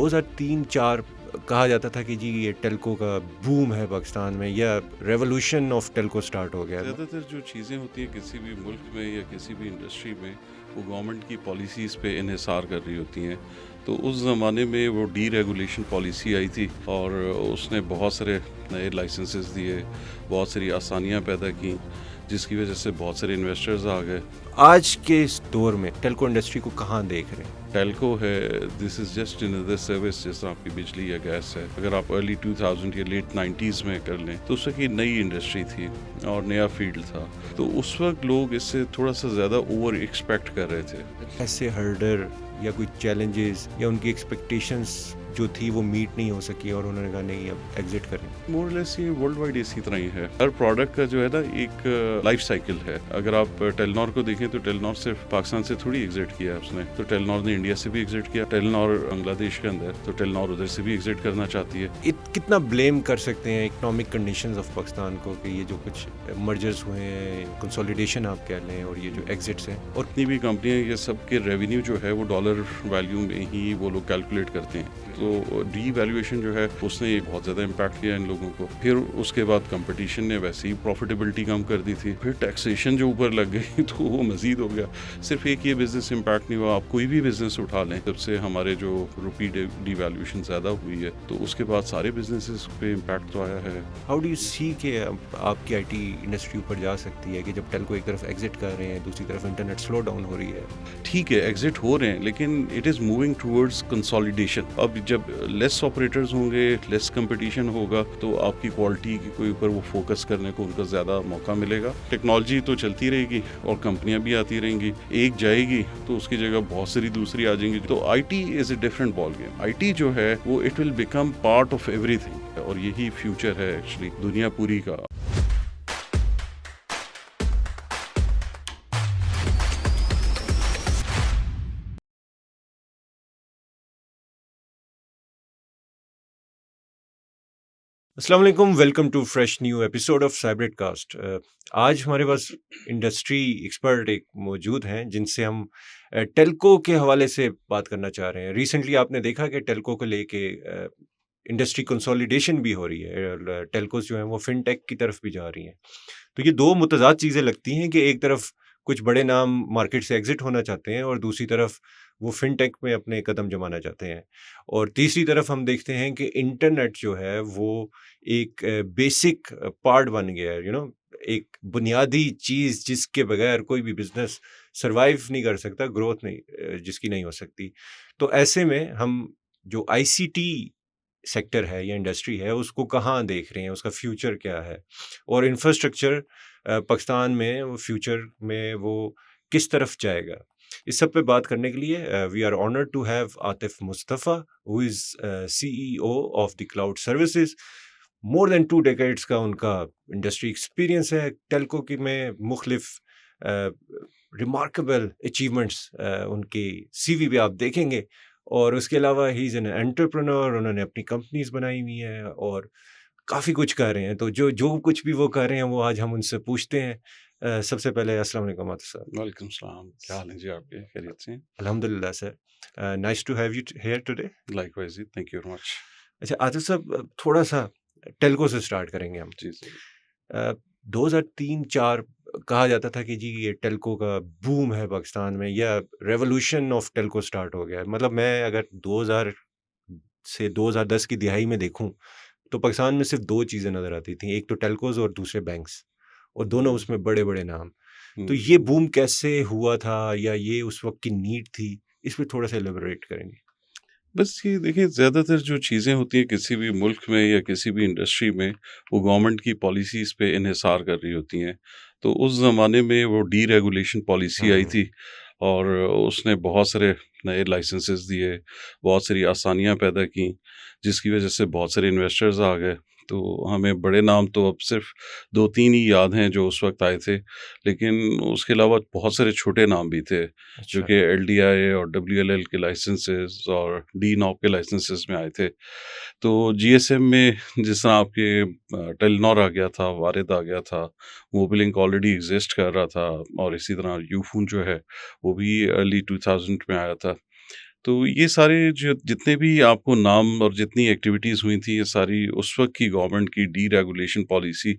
2003-4 कहा जाता था कि जी ये टेल्को का बूम है पाकिस्तान में, या रेवोल्यूशन ऑफ टेल्को स्टार्ट हो गया। ज़्यादातर जो चीज़ें होती हैं किसी भी मुल्क में या किसी भी इंडस्ट्री में, वो गवर्नमेंट की पॉलिसीज़ पे इन्हिसार कर रही होती हैं। तो उस ज़माने में वो डीरेगुलेशन पॉलिसी आई थी और उसने बहुत सारे नए लाइसेंसेस दिए, बहुत सारी आसानियाँ पैदा की, जिसकी वजह से बहुत सारे इन्वेस्टर्स आ गए। आज के इस दौर में टेल्को इंडस्ट्री को कहाँ देख रहे हैं? टेल्को है, this is just another service, जैसा आपकी बिजली या गैस है। अगर आप अर्ली 2000 या लेट 90s में कर लें तो उस वक्त ये नई इंडस्ट्री थी और नया फील्ड था, तो उस वक्त लोग इससे थोड़ा सा ज़्यादा ओवर एक्सपेक्ट कर रहे थे। ऐसे हर्डर या कोई चैलेंजेस या उनकी एक्सपेक्टेशंस जो थी वो मीट नहीं हो सकी और उन्होंने कहा नहीं अब एग्जिट करें। मोरलेस ये वर्ल्ड वाइड इसी तरह ही है। हर प्रोडक्ट का जो है ना एक लाइफ साइकिल है। अगर आप टेलनॉर को देखें तो टेलनॉर सिर्फ पाकिस्तान से थोड़ी एग्जिट किया है उसने, तो टेलनॉर ने इंडिया से भी एग्जिट किया, टेलनॉर बांग्लादेश के अंदर, तो टेलनॉर उधर से भी एग्जिट करना चाहती है। कितना ब्लेम कर सकते हैं इकोनॉमिक कंडीशंस ऑफ पाकिस्तान को कि ये जो कुछ मर्जर्स हुए हैं, कंसोलिडेशन आप कह लें, और ये जो एग्जिट्स हैं? और जितनी भी कंपनियां, ये सब के रेवेन्यू जो है वो डॉलर वैल्यू में ही वो लोग कैलकुलेट करते हैं, तो डीवैल्यूएशन जो है उसने एक बहुत ज़्यादा इम्पैक्ट किया इन लोगों को। फिर उसके बाद कंपटीशन ने वैसे ही प्रॉफिटेबिलिटी कम कर दी थी, फिर टैक्सेशन जो ऊपर लग गई तो वो मजीद हो गया। सिर्फ एक ये बिजनेस इम्पैक्ट नहीं हुआ, आप कोई भी बिजनेस उठा लें, जब से हमारे जो रुपी डीवैल्यूएशन ज़्यादा हुई है तो उसके बाद सारे बिजनेसेस पे इम्पैक्ट तो आया है। हाउ डू यू सी कि आपकी आईटी इंडस्ट्री ऊपर जा सकती है कि जब टेल्को एक तरफ एग्जिट कर रहे हैं, दूसरी तरफ इंटरनेट स्लो डाउन हो रही है? ठीक है, एग्जिट हो रहे हैं, लेकिन it is moving towards consolidation. अब जब लेस ऑपरेटर्स होंगे, लेस कंपटीशन होगा, तो आपकी क्वालिटी के ऊपर वो फोकस करने को उनको ज़्यादा मौका मिलेगा। टेक्नोलॉजी तो चलती रहेगी और कंपनियां भी आती रहेंगी, एक जाएगी तो उसकी जगह बहुत सारी दूसरी आ जाएंगी। तो IT is a different ball game. IT जो है वो it will become part of everything, और यही फ्यूचर है एक्चुअली दुनिया पूरी का। अस्सलाम वालेकुम, welcome to fresh new episode of Cybrate cast. आज हमारे पास इंडस्ट्री एक्सपर्ट एक मौजूद हैं जिनसे हम टेल्को के हवाले से बात करना चाह रहे हैं। रिसेंटली आपने देखा कि टेल्को को लेके इंडस्ट्री कंसोलिडेशन भी हो रही है, और टेल्कोस जो हैं वो फिनटेक की तरफ भी जा रही हैं। तो ये दो मुतज़ाद चीज़ें लगती हैं कि एक तरफ कुछ बड़े नाम मार्केट से एग्जिट होना चाहते हैं और दूसरी तरफ वो फिनटेक में अपने कदम जमाना चाहते हैं, और तीसरी तरफ हम देखते हैं कि इंटरनेट जो है वो एक बेसिक पार्ट बन गया है, एक बुनियादी चीज़ जिसके बगैर कोई भी बिजनेस सरवाइव नहीं कर सकता, ग्रोथ नहीं जिसकी नहीं हो सकती। तो ऐसे में हम जो आईसीटी सेक्टर है या इंडस्ट्री है उसको कहाँ देख रहे हैं, उसका फ्यूचर क्या है, और इंफ्रास्ट्रक्चर पाकिस्तान में वो फ्यूचर में वो किस तरफ जाएगा। इस सब पे बात करने के लिए we are honoured to have Atif Mustafa, who is CEO of the cloud services. More than 2 decades का उनका इंडस्ट्री एक्सपीरियंस है। टेल्को की में मुख्तलिफ रिमार्केबल अचीवमेंट्स उनकी सीवी पे आप देखेंगे, और उसके अलावा ही इज़ एन एंटरप्रेन्योर, उन्होंने अपनी कंपनीज बनाई हुई हैं और काफ़ी कुछ कर रहे हैं। तो जो जो कुछ भी वो कर रहे हैं वो आज हम उनसे पूछते हैं। सबसे पहले अस्सलाम वालेकुम आतिफ साहब। वालेकुम सलाम, क्या हाल है जी आपके? खैरियत से? अल्हम्दुलिल्लाह sir, nice to have you here today. Likewise जी, थैंक यू वेरी मच। अच्छा आतिफ साहब, थोड़ा सा टेल्को से स्टार्ट करेंगे हम। जी जी। 2003-4 कहा जाता था कि जी ये टेल्को का बूम है पाकिस्तान में, या रेवोल्यूशन ऑफ टेल्को स्टार्ट हो गया है। मतलब मैं अगर 2000 से 2010 की दिहाई में देखूं तो पाकिस्तान में सिर्फ दो चीज़ें नज़र आती थी, एक तो टेल्कोज और दूसरे बैंक्स, और दोनों उसमें बड़े बड़े नाम। तो ये बूम कैसे हुआ था, या ये उस वक्त की नीड थी, इस पर थोड़ा सा एलेबोरेट करेंगे? बस ये देखिए, ज़्यादातर जो चीज़ें होती हैं किसी भी मुल्क में या किसी भी इंडस्ट्री में, वो गवर्नमेंट की पॉलिसीज़ पे इन्हिसार कर रही होती हैं। तो उस ज़माने में वो डीरेगुलेशन पॉलिसी आई थी और उसने बहुत सारे नए लाइसेंसेस दिए, बहुत सारी आसानियाँ पैदा की, जिसकी वजह से बहुत सारे इन्वेस्टर्स आ गए। तो हमें बड़े नाम तो अब सिर्फ 2-3 ही याद हैं जो उस वक्त आए थे, लेकिन उसके अलावा बहुत सारे छोटे नाम भी थे जो अच्छा। कि एलडीआई और डब्ल्यूएलएल के लाइसेंसेस और डीनॉप के लाइसेंसेस में आए थे। तो जीएसएम में जिस तरह आपके टेलीनॉर आ गया था, वारिद आ गया था, मोबिलिंक ऑलरेडी एग्जिस्ट कर रहा था, और इसी तरह यूफोन जो है वो भी अर्ली 2000 में आया था। तो ये सारे जो जितने भी आपको नाम और जितनी एक्टिविटीज़ हुई थी, ये सारी उस वक़्त की गवर्नमेंट की डीरेगुलेशन पॉलिसी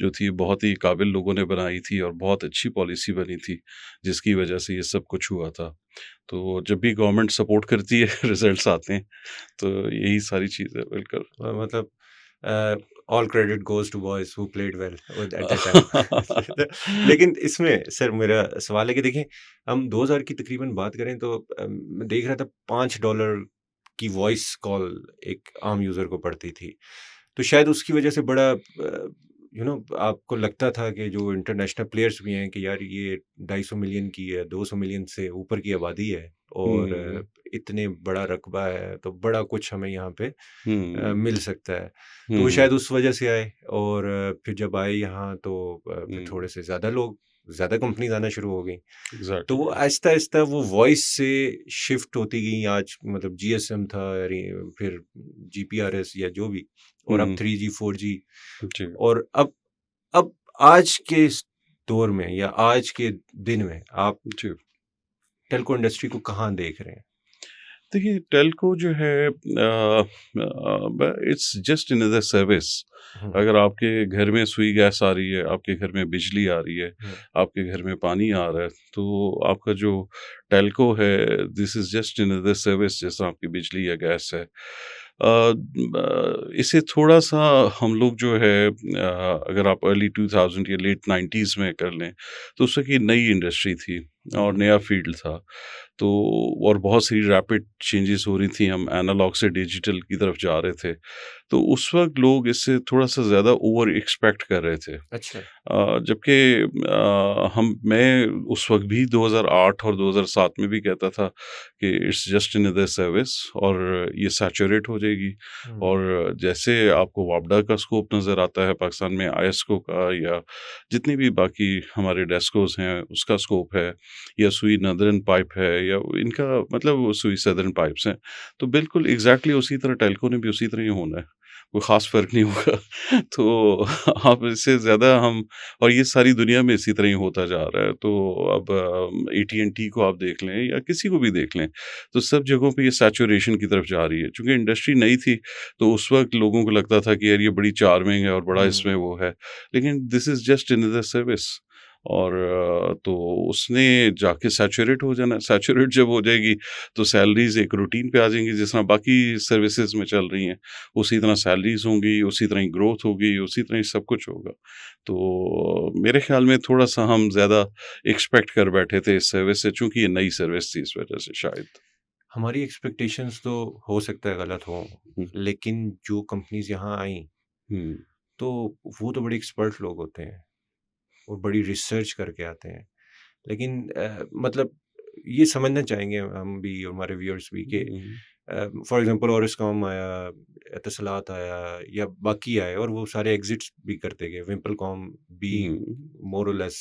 जो थी, बहुत ही काबिल लोगों ने बनाई थी और बहुत अच्छी पॉलिसी बनी थी, जिसकी वजह से ये सब कुछ हुआ था। तो जब भी गवर्नमेंट सपोर्ट करती है रिज़ल्ट्स आते हैं, तो यही सारी चीज़ है, बिल्कुल। मतलब all credit goes to boys who played well with at that time. लेकिन इसमें सर मेरा सवाल है कि देखिए, हम 2000 की तकरीबन बात करें तो मैं देख रहा था $5 की वॉइस कॉल एक आम यूज़र को पड़ती थी। तो शायद उसकी वजह से बड़ा आपको लगता था कि जो इंटरनेशनल प्लेयर्स भी हैं कि यार ये 250 मिलियन की है, 200 मिलियन से ऊपर की आबादी है और हुँ, इतने बड़ा रकबा है, तो बड़ा कुछ हमें यहाँ पे हुँ, मिल सकता है। तो वो हुँ, शायद उस वजह से आए और फिर जब आए यहाँ तो फिर हुँ, थोड़े से ज़्यादा लोग, ज़्यादा कंपनीज़ आना शुरू हो गई। तो वो एग्ज़ैक्टली। आहिस्ता-आहिस्ता वो वॉइस से शिफ्ट होती गई। आज मतलब जीएसएम था, फिर जीपीआरएस या जो भी, और अब हुँ, 3G, 4G, जी, और अब आज के इस दौर में या आज के दिन में आप जी। टेल्को इंडस्ट्री को कहाँ देख रहे हैं? देखिए, टेल्को जो है इट्स जस्ट अनदर सर्विस। हुँ, अगर आपके घर में सुई गैस आ रही है, आपके घर में बिजली आ रही है, हुँ, आपके घर में पानी आ रहा है, तो आपका जो टेल्को है, this is just another service, जैसा आपकी बिजली या गैस है। इसे थोड़ा-सा हम लोग जो है, अगर आप अर्ली 2000 या लेट 90s में कर लें, तो उस वक़्त ये नई इंडस्ट्री थी और हुँ, नया फ़ील्ड था। तो और बहुत सी रैपिड चेंजेस हो रही थी, हम एनालॉग से डिजिटल की तरफ जा रहे थे। तो उस वक़्त लोग इससे थोड़ा-सा ज़्यादा ओवर एक्सपेक्ट कर रहे थे। अच्छा। जबकि मैं उस वक़्त भी 2008 और 2007 में भी कहता था कि इट्स जस्ट अनदर सर्विस और ये सैचुरेट हो जाएगी। हुँ, और जैसे आपको वापडा का स्कोप नज़र आता है पाकिस्तान में, आईएसको का या जितनी भी बाकी हमारे डेस्कोज़ हैं, उसका स्कोप है, या सुई नदरन पाइप है, या इनका मतलब वो सुई सदर्न पाइप्स हैं, तो बिल्कुल एग्ज़ैक्टली उसी तरह टेल्को ने भी उसी तरह ही होना है। कोई ख़ास फ़र्क नहीं होगा। तो आप इससे ज़्यादा हम, और ये सारी दुनिया में इसी तरह ही होता जा रहा है। तो अब एटी&टी को आप देख लें या किसी को भी देख लें, तो सब जगहों पे ये सैचुरेशन की तरफ जा रही है। चूँकि इंडस्ट्री नई थी, तो उस वक़्त लोगों को लगता था कि यार ये बड़ी चार्मिंग है और बड़ा हुँ। इसमें वो है। लेकिन this is just another service. और तो उसने जाके सैचुरेट हो जाना है। सैचुरेट जब हो जाएगी, तो सैलरीज़ एक रूटीन पे आ जाएँगी, जिस तरह बाकी सर्विसेज़ में चल रही हैं। उसी तरह सैलरीज़ होंगी, उसी तरह ही ग्रोथ होगी, उसी तरह ही सब कुछ होगा। तो मेरे ख़्याल में थोड़ा-सा हम ज़्यादा एक्सपेक्ट कर बैठे थे इस सर्विस से, चूँकि ये नई सर्विस थी, इस वजह से शायद। हमारी एक्सपेक्टेशंस तो हो सकता है गलत हों, हुँ, लेकिन जो कंपनीज़ यहाँ आईं, हुँ, तो वो तो बड़े एक्सपर्ट लोग होते हैं और बड़ी रिसर्च करके आते हैं। लेकिन मतलब ये समझना चाहेंगे हम भी और हमारे व्यूअर्स भी कि हुँ, फॉर एग्ज़ाम्पल ओरिस्कॉम आया, एतिसलात आया या बाकी आए और वो सारे एग्ज़िट्स भी करते गए। विम्पलकॉम भी हुँ, मोर और लेस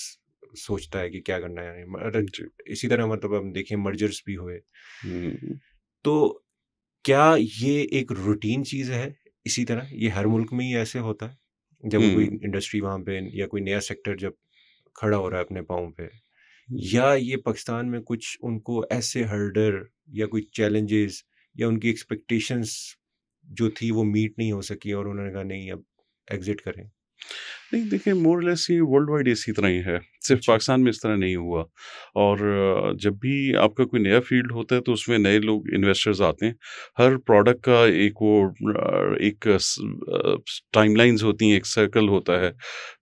सोचता है कि क्या करना है। जी, इसी तरह मतलब हम देखें मर्जर्स भी हुए। हुँ, तो क्या ये एक रूटीन चीज़ है इसी तरह? ये हर मुल्क में ही ऐसे होता है? जब कोई हुँ, इंडस्ट्री वहाँ पे या कोई नया सेक्टर जब खड़ा हो रहा है अपने पाँव पे? हुँ। या ये पाकिस्तान में कुछ उनको ऐसे हर्डर या कोई चैलेंजेस या उनकी एक्सपेक्टेशंस जो थी वो मीट नहीं हो सकी और उन्होंने कहा नहीं अब एग्ज़िट करें? नहीं, देखिए, मोर और लेस ये वर्ल्ड वाइड इसी तरह ही है, सिर्फ़ अच्छा। पाकिस्तान में इस तरह नहीं हुआ। और जब भी आपका कोई नया फ़ील्ड होता है, तो उसमें नए लोग इन्वेस्टर्स आते हैं। हर प्रोडक्ट का एक वो एक टाइमलाइन्स होती हैं, एक सर्कल होता है,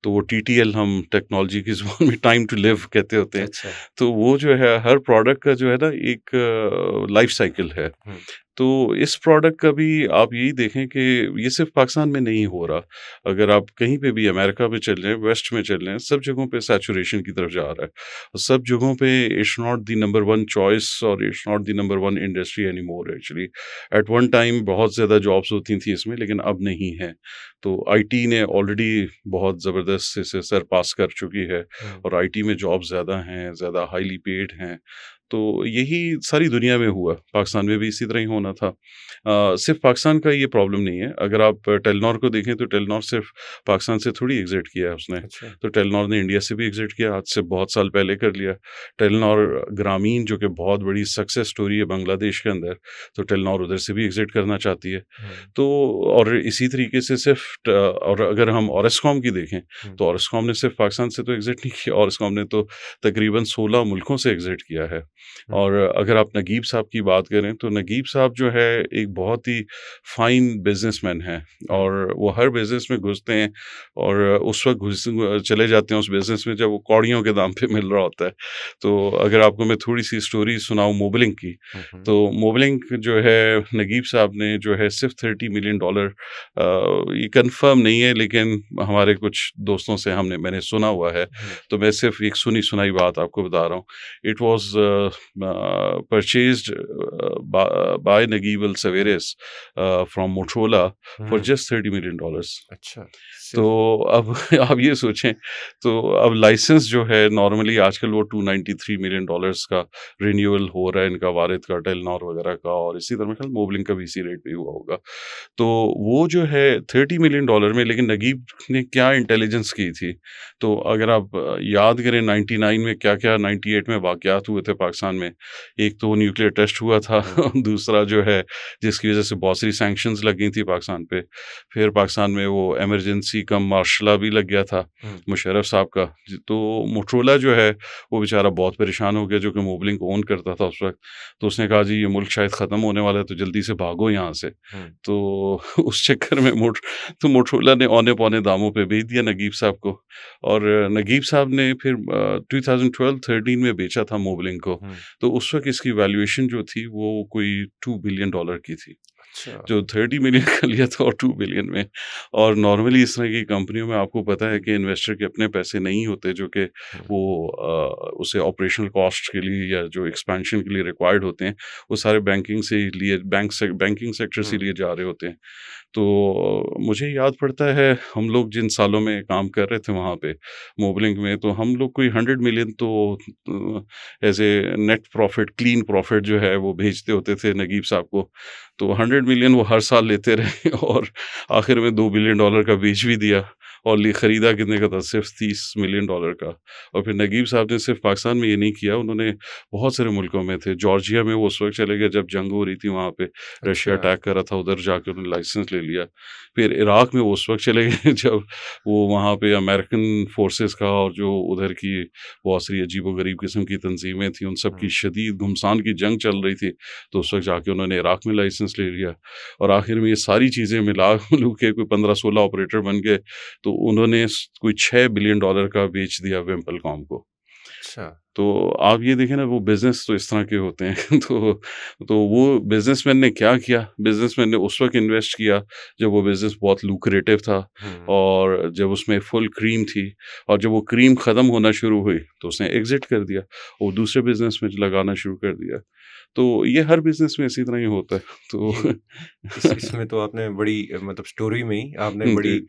तो वो टीटीएल हम टेक्नोलॉजी की ज़ुबान में टाइम टू लिव कहते होते हैं। अच्छा। तो वो जो है हर प्रोडक्ट का जो है ना एक लाइफ़ साइकिल है। हुँ, तो इस प्रोडक्ट का भी आप यही देखें कि ये सिर्फ़ पाकिस्तान में नहीं हो रहा। अगर आप कहीं पे भी अमेरिका में चल जाएँ, वेस्ट में चल जाएँ, सब जगहों पे सैचुरेशन की तरफ जा रहा है। और सब जगहों पे it's not the number 1 choice और it's not the number 1 industry anymore actually. At one time बहुत ज़्यादा जॉब्स होती थी इसमें, लेकिन अब नहीं है। तो आईटी ने ऑलरेडी बहुत ज़बरदस्त इसे सरपास कर चुकी है हुँ, और आईटी में जॉब्स ज़्यादा हैं, ज़्यादा हाइली पेड हैं। तो यही सारी दुनिया में हुआ, पाकिस्तान में भी इसी तरह ही होना था। सिर्फ़ पाकिस्तान का ये प्रॉब्लम नहीं है, अगर आप टेलीनॉर को देखें तो टेलीनॉर सिर्फ़ पाकिस्तान से थोड़ी एग्ज़िट किया है उसने। अच्छा। तो टेलीनॉर ने इंडिया से भी एग्ज़िट किया, आज से बहुत साल पहले कर लिया। टेलीनॉर ग्रामीण जो कि बहुत बड़ी सक्सेस स्टोरी है बांग्लादेश के अंदर, तो टेलीनॉर उधर से भी एग्ज़िट करना चाहती है। हुँ, तो और इसी तरीके से सिर्फ़ और अगर हम ऑरेस्कॉम की देखें, हुँ, तो ऑरेस्कॉम ने सिर्फ़ पाकिस्तान से तो एग्ज़िट नहीं किया, ऑरेस्कॉम ने तो तकरीबन 16 मुल्कों से एग्ज़िट किया है। हुँ, और अगर आप नगीब साहब की बात करें, तो नगीब साहब जो है एक बहुत ही फ़ाइन बिज़नेसमैन हैं हुँ, और वो हर बिज़नेस में घुसते हैं और उस वक़्त चले जाते हैं उस बिज़नेस में जब वो कौड़ियों के दाम पे मिल रहा होता है। तो अगर आपको मैं थोड़ी-सी स्टोरी सुनाऊँ मोबलिंक की, हुँ, हुँ, तो मोबलिंक जो है नगीब साहब ने जो है सिर्फ़ $30 मिलियन ये कन्फ़र्म नहीं है लेकिन हमारे कुछ दोस्तों से मैंने सुना हुआ है, हुँ, तो मैं सिर्फ़ एक सुनी-सुनाई बात आपको बता रहा हूँ। It was purchased by Naguib Al-Sawiris from Motorola for hmm, just $30 million dollars। अच्छा, तो सिर्फ़ अब आप ये सोचें, तो अब लाइसेंस जो है नॉर्मली आजकल वो $293 मिलियन डॉलर्स का रिन्यूअल हो रहा है इनका, वारिद का, टेलीनॉर वगैरह का, और इसी तरह मेरे ख्याल मोबलिंक का भी इसी रेट पे ही हुआ होगा। तो वो जो है $30 मिलियन डॉलर में, लेकिन नगीब ने क्या इंटेलिजेंस की थी, तो अगर आप याद करें 99 में क्या-क्या 98 में वाक़यात हुए थे पाकिस्तान में। एक तो न्यूक्लियर टेस्ट हुआ था हुँ, दूसरा जो है जिसकी वज़ह से बहुत सारी सैंक्शंस लग गई थी पाकिस्तान पे। फिर पाकिस्तान में वो इमरजेंसी कम मार्शल लॉ भी लग गया था हुँ, मुशर्रफ साहब का। तो मोटरोला जो है वो बेचारा बहुत परेशान हो गया, जो कि मोबलिंक ओन करता था उस वक़्त। तो उसने कहा जी ये मुल्क शायद ख़त्म होने वाला है, तो जल्दी से भागो यहाँ से। हुँ, तो उस चक्कर में मोटरोला ने औने-पौने दामों पे बेच दिया नगीब साहब को, और नगीब साहब ने फिर 2012-13 में बेचा था मोबलिंक को। हुँ, तो उस वक़्त इसकी वैल्यूएशन जो थी वो कोई $2 बिलियन की थी। अच्छा, जो 30 मिलियन का लिया था और 2 बिलियन में। और नॉर्मली इस तरह की कंपनियों में आपको पता है कि इन्वेस्टर के अपने पैसे नहीं होते, जो कि हुँ, वो उसे ऑपरेशनल कॉस्ट के लिए या जो एक्सपेंशन के लिए रिक्वायर्ड होते हैं, वो सारे बैंकिंग सेक्टर से हुँ, लिए जा रहे होते हैं। तो मुझे याद पड़ता है हम लोग जिन सालों में काम कर रहे थे वहाँ पे मोबलिंक में, तो हम लोग कोई 100 मिलियन तो as a net profit, clean profit जो है वो भेजते होते थे नगीब साहब को। तो 100 मिलियन वो हर साल लेते रहे और आखिर में $2 बिलियन का बेच भी दिया, और खरीदा कितने का था, सिर्फ $30 मिलियन का। और फिर नगीब साहब ने सिर्फ पाकिस्तान में ये नहीं किया, उन्होंने बहुत सारे मुल्कों में थे। जॉर्जिया में वो उस वक्त चले गए जब जंग हो रही थी वहाँ पे, रशिया अच्छा, अटैक कर रहा था, उधर जाकर उन्होंने लाइसेंस ले लिया। फिर इराक में वो उस वक्त चले गए जब वो वहाँ पे अमेरिकन फोर्सेस का और जो उधर की बहुत सारी अजीबो-गरीब किस्म की तंजीमें थी, उन सब की हुँ, शदीद घुमसान की जंग चल रही थी। तो उस वक़्त जाके उन्होंने इराक में लाइसेंस ले लिया, और आखिर में ये सारी चीज़ें मिला-मिलू के कोई 15-16 ऑपरेटर बन गए, तो उन्होंने कोई $6 बिलियन का बेच दिया विम्पलकॉम को। अच्छा, तो आप ये देखें ना, वो बिज़नेस तो इस तरह के होते हैं तो वो बिज़नेसमैन ने क्या किया, बिज़नेसमैन ने उस वक़्त इन्वेस्ट किया जब वो बिज़नेस बहुत लुक्रेटिव था, हुँ, और जब उसमें फुल क्रीम थी, और जब वो क्रीम ख़त्म होना शुरू हुई तो उसने एग्ज़िट कर दिया और दूसरे बिज़नेस में लगाना शुरू कर दिया। तो ये हर बिज़नेस में इसी तरह ही होता है। तो ये इसमें तो आपने बड़ी मतलब स्टोरी में ही आपने जी, बड़ी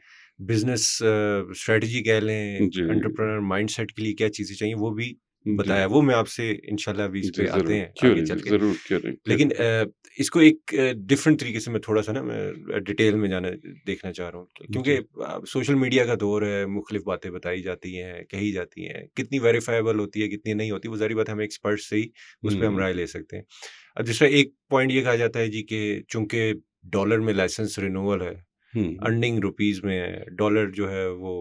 बिज़नेस स्ट्रैटेजी कह लें, जी, एंटरप्रेन्योर माइंडसेट के लिए क्या चीज़ें चाहिए वो भी जी, बताया। वो मैं आपसे इंशाल्लाह अभी इस जी, पे आते ज़रूर। हैं क्यों आगे नहीं, चल के। ज़रूर, क्यों नहीं, क्यों लेकिन नहीं। इसको एक डिफरेंट तरीके से मैं थोड़ा-सा ना मैं डिटेल में जाना देखना चाह रहा हूँ। क्योंकि जी। सोशल मीडिया का दौर है, मुख्तलिफ बातें बताई जाती हैं, कही जाती हैं। कितनी वेरिफाएबल होती है, कितनी नहीं होती, वो ज़ाहिर बात है हम एक्सपर्ट से ही उस पे हम हुँ, राय ले सकते हैं। अब दूसरा एक पॉइंट ये कहा जाता है जी कि चूँकि डॉलर में लाइसेंस रिन्यूअल है, हुँ, अर्निंग रुपीज़ में है, डॉलर जो है वो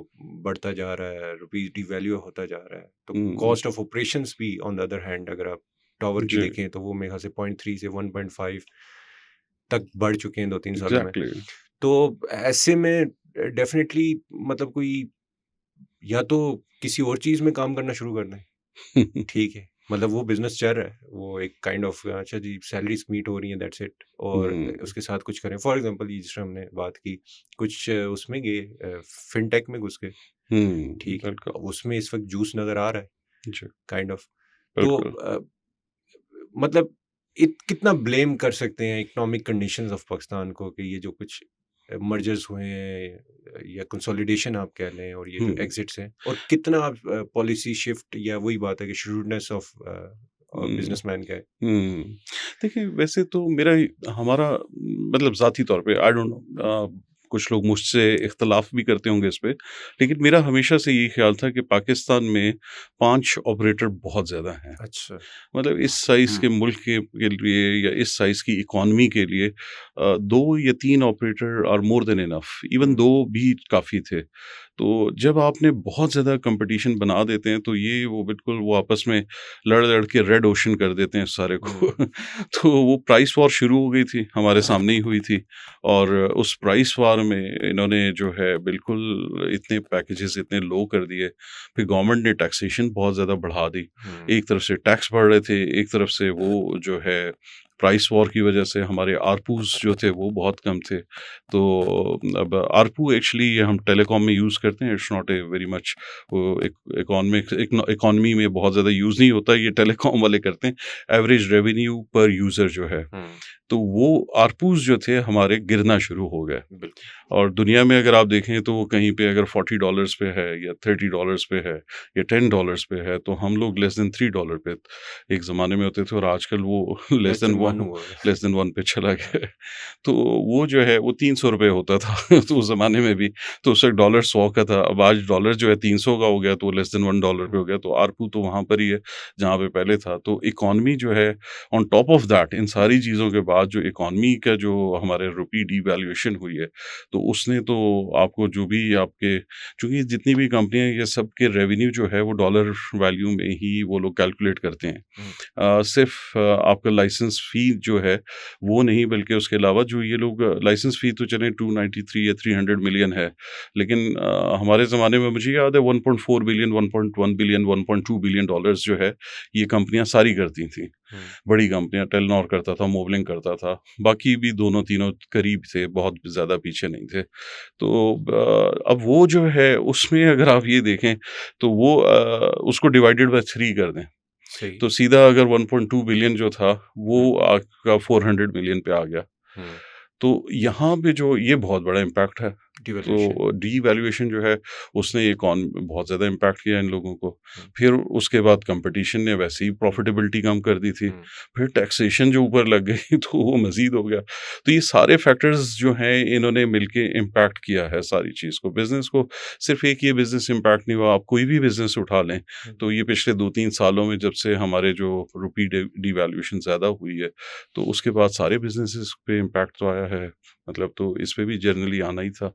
बढ़ता जा रहा है, रुपीज़ डिवैल्यू होता जा रहा है। तो हुँ, कॉस्ट ऑफ ऑपरेशंस भी ऑन द अदर हैंड अगर आप टॉवर की जी, देखें तो वो मेरे ख़्याल से 0.3 से 1.5 तक बढ़ चुके हैं 2-3 सालों में। एग्ज़ैक्टली। तो ऐसे में डेफ़िनेटली मतलब कोई या तो किसी और चीज़ में काम करना शुरू करना है, ठीक है। मतलब वो बिज़नेस चल रहा है, वो एक काइंड ऑफ अच्छा जी सैलरीज़ मीट हो रही हैं दैट्स इट और हुँ, उसके साथ कुछ करें। फॉर एग्ज़ाम्पल ये जिस तरह हमने बात की, कुछ उसमें गए फ़िनटेक में घुस गए, हुँ, ठीक है। बिल्कुल, अब उसमें इस वक़्त जूस नज़र आ रहा है जी, काइंड ऑफ। तो बिल्कुल। मतलब इत कितना ब्लेम कर सकते हैं इकोनॉमिक कंडीशंस ऑफ पाकिस्तान को कि ये जो कुछ मर्जर्स हुए हैं या कंसोलिडेशन आप कह लें और ये जो हुँ, एग्जिट्स हैं और कितना आप पॉलिसी शिफ्ट या वही बात है कि shrewdness ऑफ और हुँ, बिजनेसमैन का है। हुँ। देखिए वैसे तो हमारा मतलब ज़ाती तौर पे आई डोंट नो कुछ लोग मुझसे इख्तिलाफ़ भी करते होंगे इस पे, लेकिन मेरा हमेशा से यही ख़्याल था कि पाकिस्तान में 5 ऑपरेटर बहुत ज़्यादा हैं। अच्छा। मतलब इस साइज़ के मुल्क के लिए या इस साइज़ की इकॉनमी के लिए 2 या 3 operator are more than enough, even um, 2 भी काफ़ी थे। तो जब आपने बहुत ज़्यादा कंपटीशन बना देते हैं, तो ये वो बिल्कुल वो आपस में लड़-लड़ के रेड ओशन कर देते हैं सारे को। हुँ, तो वो प्राइस वॉर शुरू हो गई थी, हमारे सामने ही हुई थी और उस प्राइस वॉर में इन्होंने जो है बिल्कुल इतने पैकेजेज़ इतने लो कर दिए। फिर गवर्नमेंट ने टैक्सेशन बहुत ज़्यादा बढ़ा दी। हुँ, एक तरफ से टैक्स बढ़ रहे थे, एक तरफ से वो जो है प्राइस वॉर की वजह से हमारे आरपूस जो थे वो बहुत कम थे। तो अब आरपू एक्चुअली हम टेलीकॉम में यूज़ करते हैं, it's not a very much वो इकोनॉमी में बहुत ज़्यादा यूज़ नहीं होता, ये टेलीकॉम वाले करते हैं। एवरेज रेवेन्यू पर यूज़र जो है, हुँ, तो वो आरपूस जो थे हमारे गिरना शुरू हो गए। बिल्कुल। और दुनिया में अगर आप देखें तो वो कहीं पे अगर $40 पे है या $30 पे है या $10 पे है, तो हम लोग लेस देन $3 पे एक ज़माने में होते थे और आजकल वो लेस देन 1 हुआ है। लेस देन 1 पे चला हाँ, गया है। तो वो जो है वो ₹300 होता था तो उस ज़माने में भी, तो उस वक़्त डॉलर 100 का था। अब आज डॉलर जो है 300 का हो गया, तो लेस देन $1 पे हुँ, हो गया, तो आरपू तो वहाँ पर ही है जहाँ पे पहले था। तो इकॉनमी जो है ऑन टॉप ऑफ दैट, इन सारी चीज़ों के बाद जो इकॉनमी का जो हमारे रुपये डिवैल्यूएशन हुई है, तो उसने तो आपको जो भी आपके, चूँकि जितनी भी कंपनियाँ हैं, ये सब के रेवेन्यू जो है वो डॉलर वैल्यू में ही वो लोग कैलकुलेट करते हैं। हुँ, सिर्फ़ आपका लाइसेंस फ़ी जो है वो नहीं, बल्कि उसके अलावा जो ये लोग लाइसेंस फ़ी तो चलें 293 या 300 मिलियन है, लेकिन हमारे ज़माने में मुझे याद है 1.4 बिलियन, 1.1 बिलियन, 1.2 बिलियन डॉलर्स जो है, ये कंपनियाँ सारी करती थीं। हुँ, बड़ी कंपनियाँ, टेलीनॉर करता था, मोबलिंक करता था, बाकी भी दोनों तीनों करीब थे, बहुत ज़्यादा पीछे नहीं थे। तो अब वो जो है उसमें अगर आप ये देखें तो वो उसको डिवाइडेड बाय 3 कर दें, सही। तो सीधा अगर 1.2 बिलियन जो था वो हुँ, आपका 400 मिलियन पे आ गया। हुँ, तो यहाँ पे जो ये बहुत बड़ा इम्पैक्ट है। डिवैल्यूएशन। तो डीवैल्यूएशन जो है उसने बहुत ज़्यादा इम्पैक्ट किया इन लोगों को। हुँ, फिर उसके बाद कंपटीशन ने वैसे ही हुँ, प्रॉफ़िटेबिलिटी कम कर दी थी। हुँ, फिर टैक्सेशन जो ऊपर लग गई तो वो मज़ीद हो गया। तो ये सारे फैक्टर्स जो हैं इन्होंने मिलके इम्पैक्ट किया है सारी चीज़ को। बिज़नेस को सिर्फ़ एक ये बिज़नेस इम्पैक्ट नहीं हुआ, आप कोई भी बिज़नेस उठा लें, हुँ, तो ये पिछले 2-3 सालों में जब से हमारे जो रुपी डिवैल्यूएशन ज़्यादा हुई है, तो उसके बाद सारे बिज़नेसेस पे इम्पैक्ट तो आया है। मतलब तो इस पे भी जनरली आना ही था।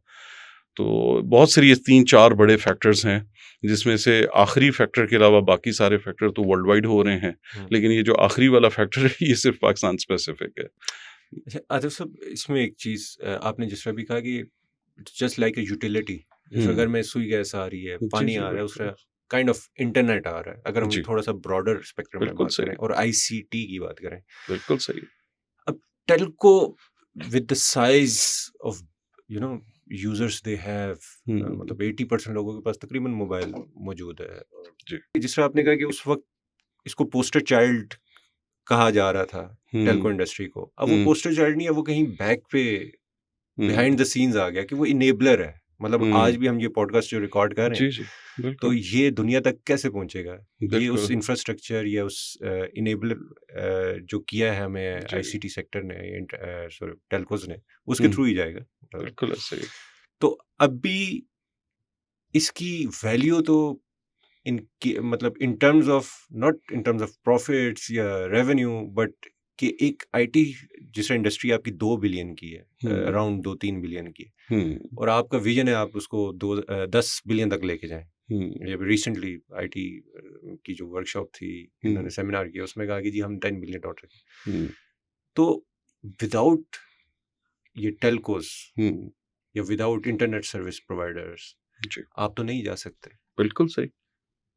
तो बहुत सारी ये 3-4 बड़े फैक्टर्स हैं, जिसमें से आखिरी फैक्टर के अलावा बाकी सारे फैक्टर तो वर्ल्ड वाइड हो रहे हैं। हुँ। लेकिन ये जो आखिरी वाला फैक्टर है ये सिर्फ़ पाकिस्तान स्पेसिफ़िक है। अच्छा, आतिफ़ साहब, इसमें एक चीज़ आपने जिस तरह भी कहा कि जस्ट लाइक अ यूटिलिटी, जैसे हुँ। घर में सुई गैस आ रही है, जी, पानी जी, आ रहा है, बिल्कुल। उसका काइंड ऑफ इंटरनेट आ रहा है, अगर हम जी, थोड़ा-सा ब्रॉडर स्पेक्ट्रम में बिल्कुल बात करें सही, और आईसीटी की बात करें। बिल्कुल सही। अब telco with the size of you know users they have, um, um, um. मतलब 80% लोगों के पास तकरीबन मोबाइल मौजूद है। जी। जिस तरह आपने कहा कि उस वक़्त इसको पोस्टर चाइल्ड कहा जा रहा था, हुँ, टेल्को इंडस्ट्री को। अब वो हुँ, पोस्टर चाइल्ड नहीं है, वो कहीं बैक पे हुँ, बिहाइंड द सीन्स आ गया कि वो इनेबलर है। मतलब आज हुँ। भी हम ये पॉडकास्ट जो रिकॉर्ड कर रहे हैं, जी, जी, तो बिल्कुल, ये दुनिया तक कैसे पहुँचेगा? ये उस बिल्कुल। इंफ्रास्ट्रक्चर या उस इनेबलर जो किया है हमें जी। आईसीटी सेक्टर ने, सॉरी टेल्कोज़ ने, उसके हुँ, थ्रू ही जाएगा। अ, बिल्कुल ऐसे ही। तो अब भी इसकी वैल्यू तो इनकी मतलब in terms of, not in terms of profits या रेवेन्यू, बट कि एक आईटी जिस इंडस्ट्री आपकी 2 बिलियन की है, हुँ, अराउंड 2-3 बिलियन की है, हुँ, और आपका विजन है आप उसको 10 बिलियन तक लेके जाएं। हुँ, जब रिसेंटली आईटी की जो वर्कशॉप थी, हुँ, इन्होंने सेमिनार किया, उसमें कहा कि जी हम 10 बिलियन डॉलर। हुँ, तो विदाउट ये टेलकोस हुँ। या विदाउट इंटरनेट सर्विस प्रोवाइडर्स जी, आप तो नहीं जा सकते। बिल्कुल सही।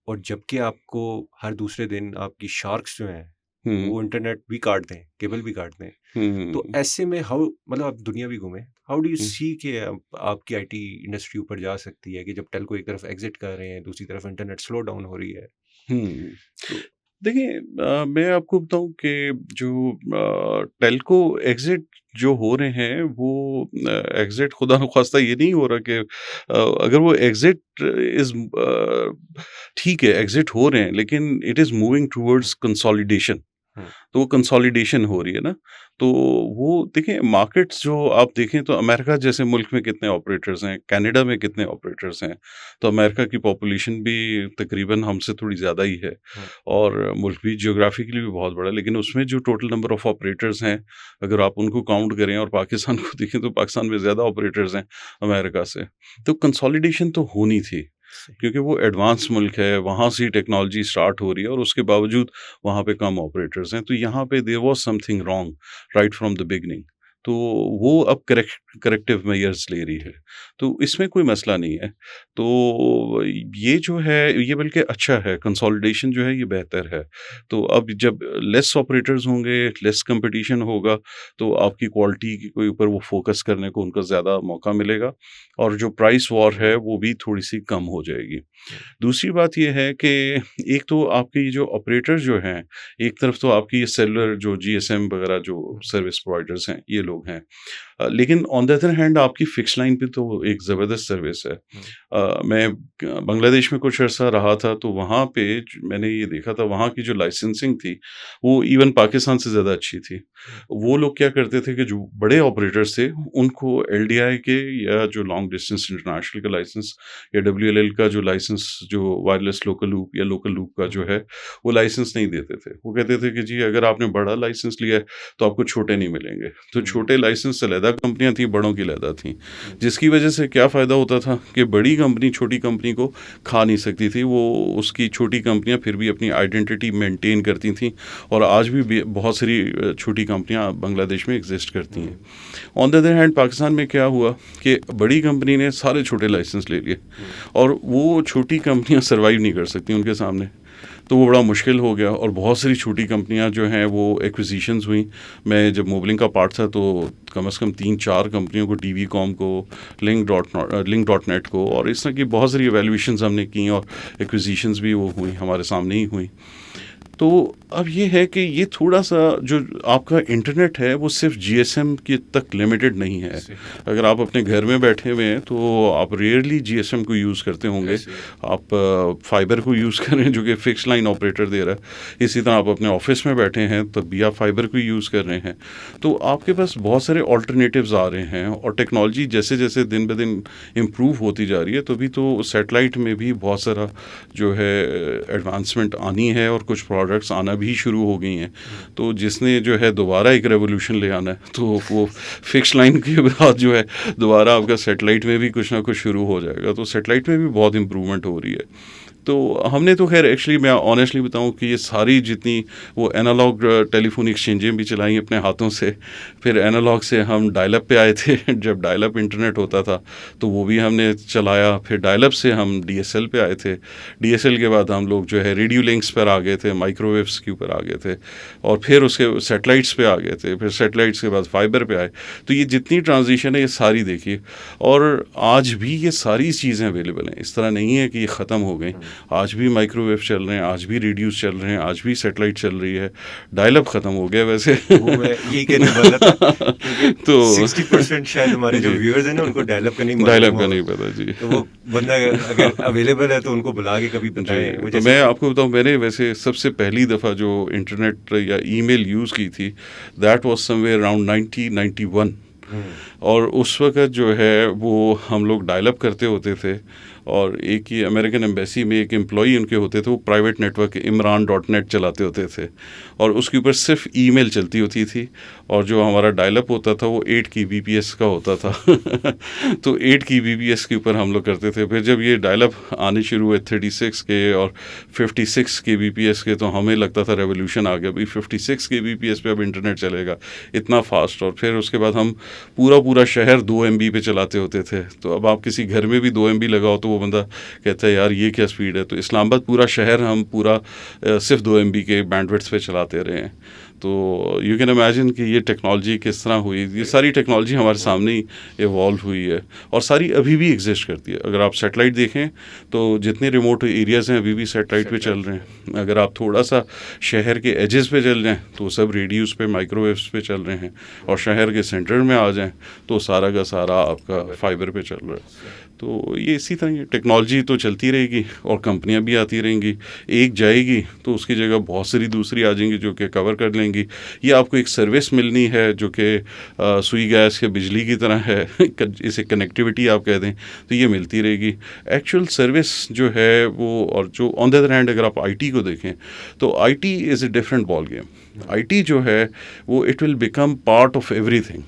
और जबकि आपको हर दूसरे दिन आपकी शार्क्स जो हैं, हुँ, वो इंटरनेट भी काट दें, केबल भी काट दें। तो हुँ, ऐसे में हाउ, मतलब आप दुनिया भी घूमे, हाउ डू यू हुँ, सी कि आपकी आईटी इंडस्ट्री ऊपर जा सकती है कि जब टेल्को एक तरफ एग्ज़िट कर रहे हैं, दूसरी तरफ इंटरनेट स्लो डाउन हो रही है। हुँ। तो देखिए मैं आपको बताऊँ कि जो टेल्को एग्ज़िट जो हो रहे हैं वो एग्ज़िट खुदा न ख़वास्ता ये नहीं हो रहा कि अगर वो एग्ज़िट ठीक है एग्ज़िट हो रहे हैं लेकिन it is moving towards consolidation. Um, तो वो कंसोलिडेशन हो रही है ना, तो वो देखिए मार्केट्स जो आप देखें तो अमेरिका जैसे मुल्क में कितने ऑपरेटर्स हैं, कनाडा में कितने ऑपरेटर्स हैं, तो अमेरिका की पॉपुलेशन भी तकरीबन हमसे थोड़ी ज़्यादा ही है हुँ, और मुल्क भी ज्योग्राफिकली भी बहुत बड़ा है, लेकिन उसमें जो टोटल नंबर ऑफ ऑपरेटर्स हैं, अगर आप उनको काउंट करें और पाकिस्तान को देखें तो पाकिस्तान में ज़्यादा ऑपरेटर्स हैं अमेरिका से। तो कंसोलिडेशन तो होनी थी, सही। क्योंकि वो एडवांस मुल्क है, वहाँ से ही टेक्नोलॉजी स्टार्ट हो रही है और उसके बावजूद वहाँ पे कम ऑपरेटर्स हैं, तो यहाँ पे there was something wrong right from the beginning. तो वो अब करेक्टिव मेजर्स ले रही है, तो इसमें कोई मसला नहीं है। तो ये जो है ये बल्कि अच्छा है, कंसोलिडेशन जो है ये बेहतर है। तो अब जब लेस ऑपरेटर्स होंगे, लेस कंपटीशन होगा, तो आपकी क्वालिटी के ऊपर वो फोकस करने को उनको ज़्यादा मौका मिलेगा और जो प्राइस वॉर है वो भी थोड़ी-सी कम हो जाएगी। हुँ, दूसरी बात ये है कि एक तो आपके ये जो ऑपरेटर जो हैं, एक तरफ तो आपकी ये सेलुलर जो जीएसएम वगैरह जो हुँ, सर्विस प्रोवाइडर्स हैं, ये लोग हैं। लेकिन ऑन द अदर हैंड आपकी फिक्स लाइन पे तो एक ज़बरदस्त सर्विस है। हुँ, मैं बांग्लादेश में कुछ अर्सा रहा था, तो वहाँ पे मैंने ये देखा था, वहाँ की जो लाइसेंसिंग थी, वो इवन पाकिस्तान से ज़्यादा अच्छी थी। हुँ, वो लोग क्या करते थे कि जो बड़े ऑपरेटर्स थे, उनको एलडीआई के या जो लॉन्ग डिस्टेंस इंटरनेशनल का लाइसेंस या डब्ल्यूएलएल का जो लाइसेंस जो वायरलेस लोकल लूप या लोकल लूप का जो हुँ, है, वो लाइसेंस नहीं देते थे। वो कहते थे कि जी अगर आपने बड़ा लाइसेंस लिया है, तो आपको छोटे नहीं मिलेंगे। तो हुँ, छोटे लाइसेंस से अलहदा कंपनियाँ थी, बड़ों की अलहदा थी। हुँ, जिसकी वजह से क्या फ़ायदा होता था कि बड़ी कंपनी छोटी कंपनी को खा नहीं सकती थी। वो उसकी छोटी कंपनियाँ फिर भी अपनी आइडेंटिटी मेंटेन करती थीं और आज भी बहुत सारी छोटी कंपनियाँ बांग्लादेश में एग्ज़िस्ट करती हैं। Um, on the other hand Pakistan में क्या हुआ कि बड़ी कंपनी ने सारे छोटे लाइसेंस ले लिए हुँ, और वो छोटी कंपनियां सर्वाइव नहीं कर सकती उनके सामने। तो वो बड़ा मुश्किल हो गया और बहुत सारी छोटी कंपनियां जो हैं वो एक्विजिशंस हुई। मैं जब मोबलिंग का पार्ट था तो कम से कम 3-4 कंपनियों को, टीवी कॉम को, लिंक डॉट नेट को और इस तरह की बहुत सारी एवेल्यूशंस हमने की और एक्विजिशंस भी वो हुई, हमारे सामने ही हुई। तो अब ये है कि ये थोड़ा-सा जो आपका इंटरनेट है वो सिर्फ़ जीएसएम के तक लिमिटेड नहीं है। सही, अगर आप अपने घर में बैठे हुए हैं तो आप रेयरली जीएसएम को यूज़ करते होंगे। सही, आप फाइबर को यूज़ करें जो कि फ़िक्स्ड लाइन ऑपरेटर दे रहा है। इसी तरह आप अपने ऑफ़िस में बैठे हैं तब भी आप फाइबर को यूज़ कर रहे हैं। तो आपके पास बहुत सारे अल्टरनेटिव्स आ रहे हैं और टेक्नोलॉजी जैसे-जैसे दिन-ब-दिन इम्प्रूव होती जा रही है, तभी तो सैटेलाइट में भी बहुत सारा जो है एडवांसमेंट आनी है और कुछ प्रोडक्ट्स आना भी शुरू हो गई हैं। हुँ, तो जिसने जो है दोबारा एक रेवोल्यूशन ले आना है, तो वो फिक्स्ड लाइन के बाद जो है दोबारा आपका सैटेलाइट में भी कुछ ना कुछ शुरू हो जाएगा। तो सैटेलाइट में भी बहुत इम्प्रूवमेंट हो रही है। तो हमने तो ख़ैर एक्चुअली मैं ऑनेस्टली बताऊँ कि ये सारी जितनी वो एनालॉग टेलीफ़ोन एक्सचेंजें भी चलाई अपने हाथों से। फिर एनालॉग से हम डायल अप पे आए थे जब डायल अप इंटरनेट होता था, तो वो भी हमने चलाया। फिर डायल अप से हम डीएसएल पे आए थे। डीएसएल के बाद हम लोग जो है रेडियो लिंक्स पर आ गए थे, माइक्रोवेव्स के ऊपर आ गए थे और फिर उसके सैटेलाइट्स पे आ गए थे। फिर सैटेलाइट्स के बाद फाइबर पे आए। तो ये जितनी ट्रांज़िशन है ये सारी देखिए और आज भी ये सारी चीज़ें अवेलेबल हैं। इस तरह नहीं है कि ये ख़त्म हो गई। हुँ। आज भी माइक्रोवेव चल रहे हैं, आज भी रेडियोस चल रहे हैं, आज भी सैटेलाइट चल रही है। डायल अप ख़त्म हो गया वैसे। वो मैं यही कहने वाला था क्योंकि तो 60% शायद हमारे जो जी, व्यूअर्स हैं ना उनको डायल अप का नहीं डायल मालूम अप का होगा। नहीं पता जी। तो वो बंदा अगर अवेलेबल है तो उनको बुला के कभी बताएँ। वो जी, तो जैसे मैं आपको बताऊँ मैंने वैसे सबसे पहली दफ़ा जो इंटरनेट या ईमेल यूज़ की थी, दैट वाज़ समवेयर अराउंड 1991 हुँ, और उस वक़्त जो है वो हम लोग डायल अप करते होते थे और एक ही अमेरिकन एम्बेसी में एक एम्प्लॉई उनके होते थे, वो private network Imran dot net चलाते होते थे और उसके ऊपर सिर्फ ईमेल चलती होती थी और जो हमारा डायल अप होता था वो 8 kbps का होता था तो 8 kbps के ऊपर हम लोग करते थे। फिर जब ये डायल अप आने शुरू हुए 36 के और 56 kbps के, तो हमें लगता था रेवोल्यूशन आ गया भाई, 56 kbps पे अब इंटरनेट चलेगा इतना फास्ट। और फिर उसके बाद हम पूरा शहर 2 MB पे चलाते होते थे। तो अब आप किसी घर में भी 2 MB लगाओ तो वो बंदा कहता है यार ये क्या स्पीड है। तो इस्लामाबाद पूरा शहर हम पूरा सिर्फ 2 MB के बैंडविड्थ पे चलाते रहे हैं। तो यू कैन इमेजिन कि ये टेक्नोलॉजी किस तरह हुई। ये सारी टेक्नोलॉजी हमारे सामने ही इवॉल्व हुई है और सारी अभी भी एग्जिस्ट करती है। अगर आप सैटेलाइट देखें तो जितने रिमोट एरियाज़ हैं अभी भी सैटेलाइट पे चल रहे हैं। अगर आप थोड़ा सा शहर के एजेस पे चल जाएं तो सब रेडियोस पे, माइक्रोवेव्स पे चल रहे हैं, और शहर के सेंटर में आ जाएं तो सारा का सारा आपका फाइबर पे चल रहा है। तो ये इसी तरह ये टेक्नोलॉजी तो चलती रहेगी और कंपनियां भी आती रहेंगी। एक जाएगी तो उसकी जगह बहुत सारी दूसरी आ जाएंगी जो कि कवर कर लेंगी। ये आपको एक सर्विस मिलनी है जो कि सुई गैस या बिजली की तरह है इसे कनेक्टिविटी आप कह दें, तो ये मिलती रहेगी। एक्चुअल सर्विस जो है वो, और जो ऑन द अदर हैंड अगर आप आईटी को देखें तो IT is a different ball game. IT जो है वो it will become part of everything.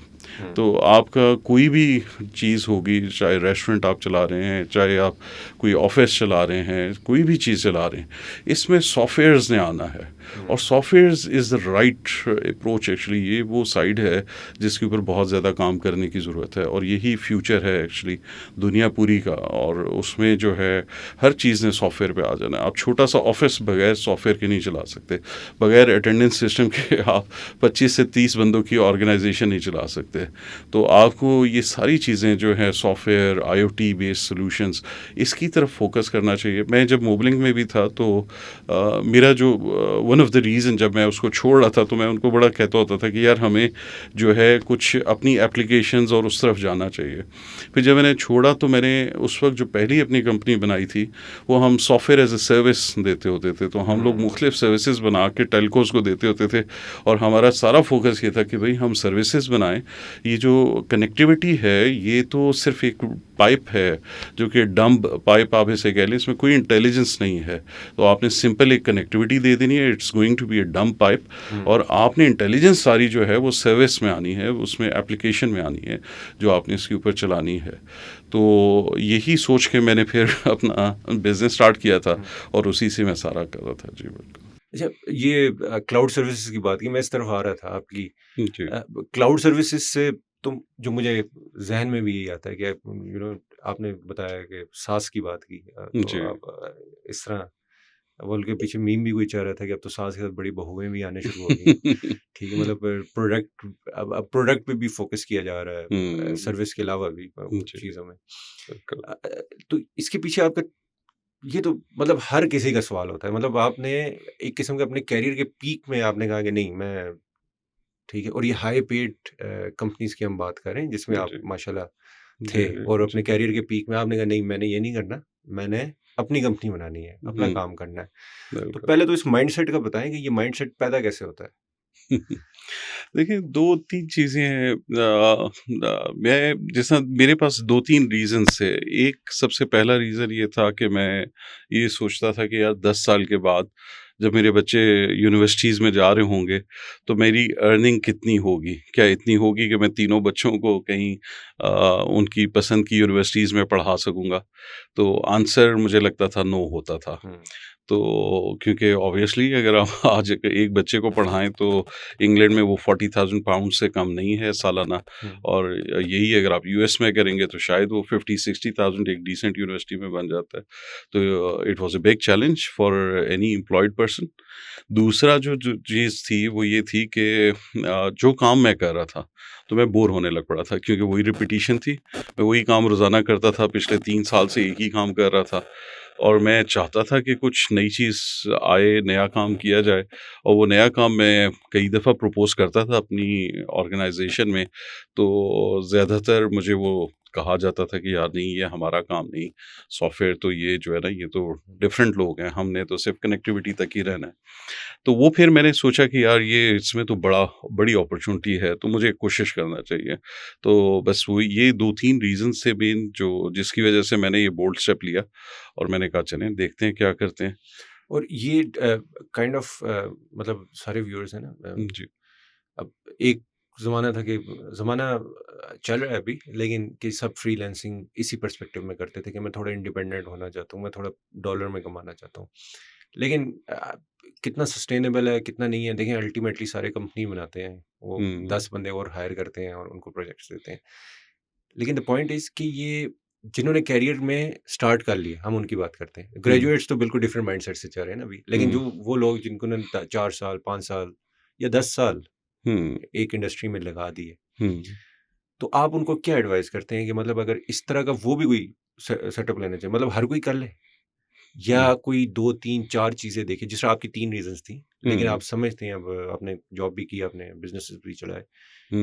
तो आपका कोई भी चीज़ होगी, चाहे रेस्टोरेंट आप चला रहे हैं, चाहे आप कोई ऑफिस चला रहे हैं, कोई भी चीज़ चला रहे हैं, इसमें सॉफ्टवेयर्स ने आना है। और softwares is the right approach. Actually ये वो साइड है जिसके ऊपर बहुत ज़्यादा काम करने की ज़रूरत है, और यही फ्यूचर है एक्चुअली दुनिया पूरी का। और उसमें जो है हर चीज़ ने सॉफ्टवेयर पे आ जाना है। आप छोटा सा ऑफिस बगैर सॉफ्टवेयर के नहीं चला सकते, बगैर अटेंडेंस सिस्टम के आप 25 से 30 बंदों की ऑर्गेनाइजेशन नहीं चला सकते। तो आपको ये सारी चीज़ें जो हैं सॉफ्टवेयर, आईओटी बेस्ड सॉल्यूशंस, इसकी तरफ फोकस करना चाहिए। मैं जब मोबलिंग में भी था तो मेरा जो वन ऑफ द रीज़न जब मैं उसको छोड़ रहा था तो मैं उनको बड़ा कहता होता था कि यार हमें जो है कुछ अपनी एप्लीकेशंस और उस तरफ जाना चाहिए। फिर जब मैंने छोड़ा तो मैंने उस वक्त जो पहली अपनी कंपनी बनाई थी वो हम सॉफ्टवेयर एज ए सर्विस देते होते थे। तो हम लोग मुख्तलिफ सर्विसेज बना के टेलकोस को देते होते थे, और हमारा सारा फोकस ये था कि भाई हम सर्विसेज बनाएं। ये जो कनेक्टिविटी है ये तो सिर्फ एक पाइप है जो कि डम्ब पाइप आप इसे कह लें, इसमें कोई इंटेलिजेंस नहीं है। तो आपने सिंपल एक कनेक्टिविटी दे देनी है, it's going to be a dumb pipe, और आपने इंटेलिजेंस सारी जो है वो सर्विस में आनी है, उसमें एप्लीकेशन में आनी है जो आपने इसके ऊपर चलानी है। तो यही सोच के मैंने फिर अपना बिजनेस स्टार्ट किया था और उसी से मैं सारा कर रहा था। जी बिल्कुल। अच्छा, ये क्लाउड सर्विसेज की बात की, मैं इस तरफ आ रहा था आपकी। जी क्लाउड सर्विसेज से तो जो मुझे जहन में भी यही आता है कि आपने बताया कि सास की बात की, तो जी आप इस तरह बोल के पीछे मीम भी कोई चल रहा था कि अब तो सास के साथ बड़ी बहुएं भी आने शुरू हो गई हैं। ठीक है, मतलब प्रोडक्ट, अब प्रोडक्ट पे भी फोकस किया जा रहा है, हम्म, सर्विस के अलावा भी जी चीज़ों में। बिल्कुल। तो इसके पीछे आपका, ये तो मतलब हर किसी का सवाल होता है, मतलब आपने एक किस्म के अपने करियर के पीक में आपने कहा कि नहीं मैं, ठीक है, और ये हाई पेड कंपनीज की हम बात कर रहे हैं जिसमें आप जी माशाल्लाह जी थे, जी और जी अपने करियर के पीक में आपने कहा नहीं मैंने ये नहीं करना, मैंने अपनी कंपनी बनानी है, अपना हम्म, काम करना है। तो बिल्कुल। पहले तो इस माइंडसेट का बताएं कि ये माइंडसेट पैदा कैसे होता है? देखिए 2-3 चीज़ें हैं। मैं जैसा मेरे पास 2-3 रीज़न्स थे। एक सबसे पहला रीज़न ये था कि मैं ये सोचता था कि यार 10 साल के बाद जब मेरे बच्चे यूनिवर्सिटीज़ में जा रहे होंगे तो मेरी अर्निंग कितनी होगी? क्या इतनी होगी कि मैं तीनों बच्चों को कहीं उनकी पसंद की यूनिवर्सिटीज़ में पढ़ा सकूँगा? तो आंसर मुझे लगता था नो होता था। हुँ, तो क्योंकि ऑब्वियसली अगर आप आज एक बच्चे को पढ़ाएँ तो इंग्लैंड में वो 40,000 पाउंड से कम नहीं है सालाना, हुँ, और यही अगर आप यूएस में करेंगे तो शायद वो 50-60,000 एक डिसेंट यूनिवर्सिटी में बन जाता है। तो it was a big challenge for any employed person. दूसरा जो जो चीज़ थी वो ये थी कि जो काम मैं कर रहा था तो मैं बोर होने लग पड़ा था, क्योंकि वही रिपीटिशन थी। मैं वही काम रोज़ाना करता था, पिछले 3 साल से एक ही काम कर रहा था, और मैं चाहता था कि कुछ नई चीज़ आए, नया काम किया जाए। और वो नया काम मैं कई दफ़ा प्रपोज़ करता था अपनी ऑर्गेनाइज़ेशन में, तो ज़्यादातर मुझे वो कहा जाता था कि यार नहीं ये हमारा काम नहीं, सॉफ्टवेयर तो ये जो है ना ये तो डिफरेंट लोग हैं, हमने तो सिर्फ़ कनेक्टिविटी तक ही रहना है। तो वो फिर मैंने सोचा कि यार ये इसमें तो बड़ी अपॉर्चुनिटी है, तो मुझे कोशिश करना चाहिए। तो बस वही ये 2-3 रीज़न्स थे मेन जो जिसकी वज़ह से मैंने ये बोल्ड स्टेप लिया, और मैंने कहा चलें देखते हैं क्या करते हैं। और ये काइंड ऑफ मतलब सारे व्यूअर्स हैं ना, जी। अब एक ज़माना था कि ज़माना चल रहा है अभी, लेकिन कि सब फ्रीलांसिंग इसी पर्सपेक्टिव में करते थे कि मैं थोड़ा इंडिपेंडेंट होना चाहता हूँ, मैं थोड़ा डॉलर में कमाना चाहता हूँ। लेकिन कितना सस्टेनेबल है, कितना नहीं है, देखिए अल्टीमेटली सारे कंपनी बनाते हैं, वो हुँ, 10 बंदे और हायर करते हैं और उनको प्रोजेक्ट्स देते हैं। लेकिन द पॉइंट इज़ कि ये जिन्होंने करियर में स्टार्ट कर लिया, हम उनकी बात करते हैं। हुँ, ग्रेजुएट्स तो बिल्कुल डिफरेंट माइंडसेट से चल रहे हैं ना अभी, लेकिन हुँ, जो वो लोग जिनको ने 4 साल, 5 साल या 10 साल हुँ, एक इंडस्ट्री में लगा दिए, हुँ, तो आप उनको क्या एडवाइस करते हैं कि मतलब अगर इस तरह का वो भी कोई सेटअप लेना चाहिए, मतलब हर कोई कर ले, हुँ, या कोई 2, 3, 4 चीज़ें देखें? जिस तरह आपकी 3 रीज़न्स थी, लेकिन हुँ, आप समझते हैं, अब आपने जॉब भी की, आपने बिज़नेसेस भी चलाए,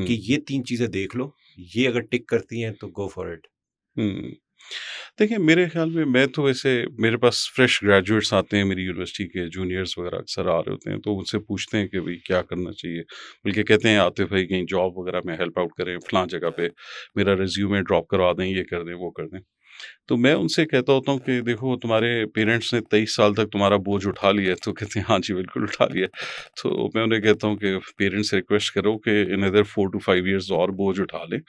कि हुँ, ये 3 चीज़ें देख लो, ये अगर टिक करती हैं तो गो फॉर इट। हुँ। देखिए, मेरे ख़्याल में मैं तो वैसे मेरे पास फ्रेश ग्रेजुएट्स आते हैं मेरी यूनिवर्सिटी के जूनियर्स वग़ैरह अक्सर आ रहे होते हैं, तो उनसे पूछते हैं कि भई क्या करना चाहिए? बल्कि कहते हैं आतिफ़ भाई कहीं जॉब वग़ैरह में हेल्प आउट करें, फलाँ जगह पे मेरा रिज़्यूमे ड्रॉप करवा दें, ये कर दें, वो कर दें। तो मैं उनसे कहता होता हूँ कि देखो तुम्हारे पेरेंट्स ने 23 साल तक तुम्हारा बोझ उठा लिया है, तो कहते हैं हाँ जी, बिल्कुल उठा लिया है। तो मैं उन्हें कहता हूँ कि पेरेंट्स से रिक्वेस्ट करो कि इन अदर 4 टू 5 इयर्स और बोझ उठा लें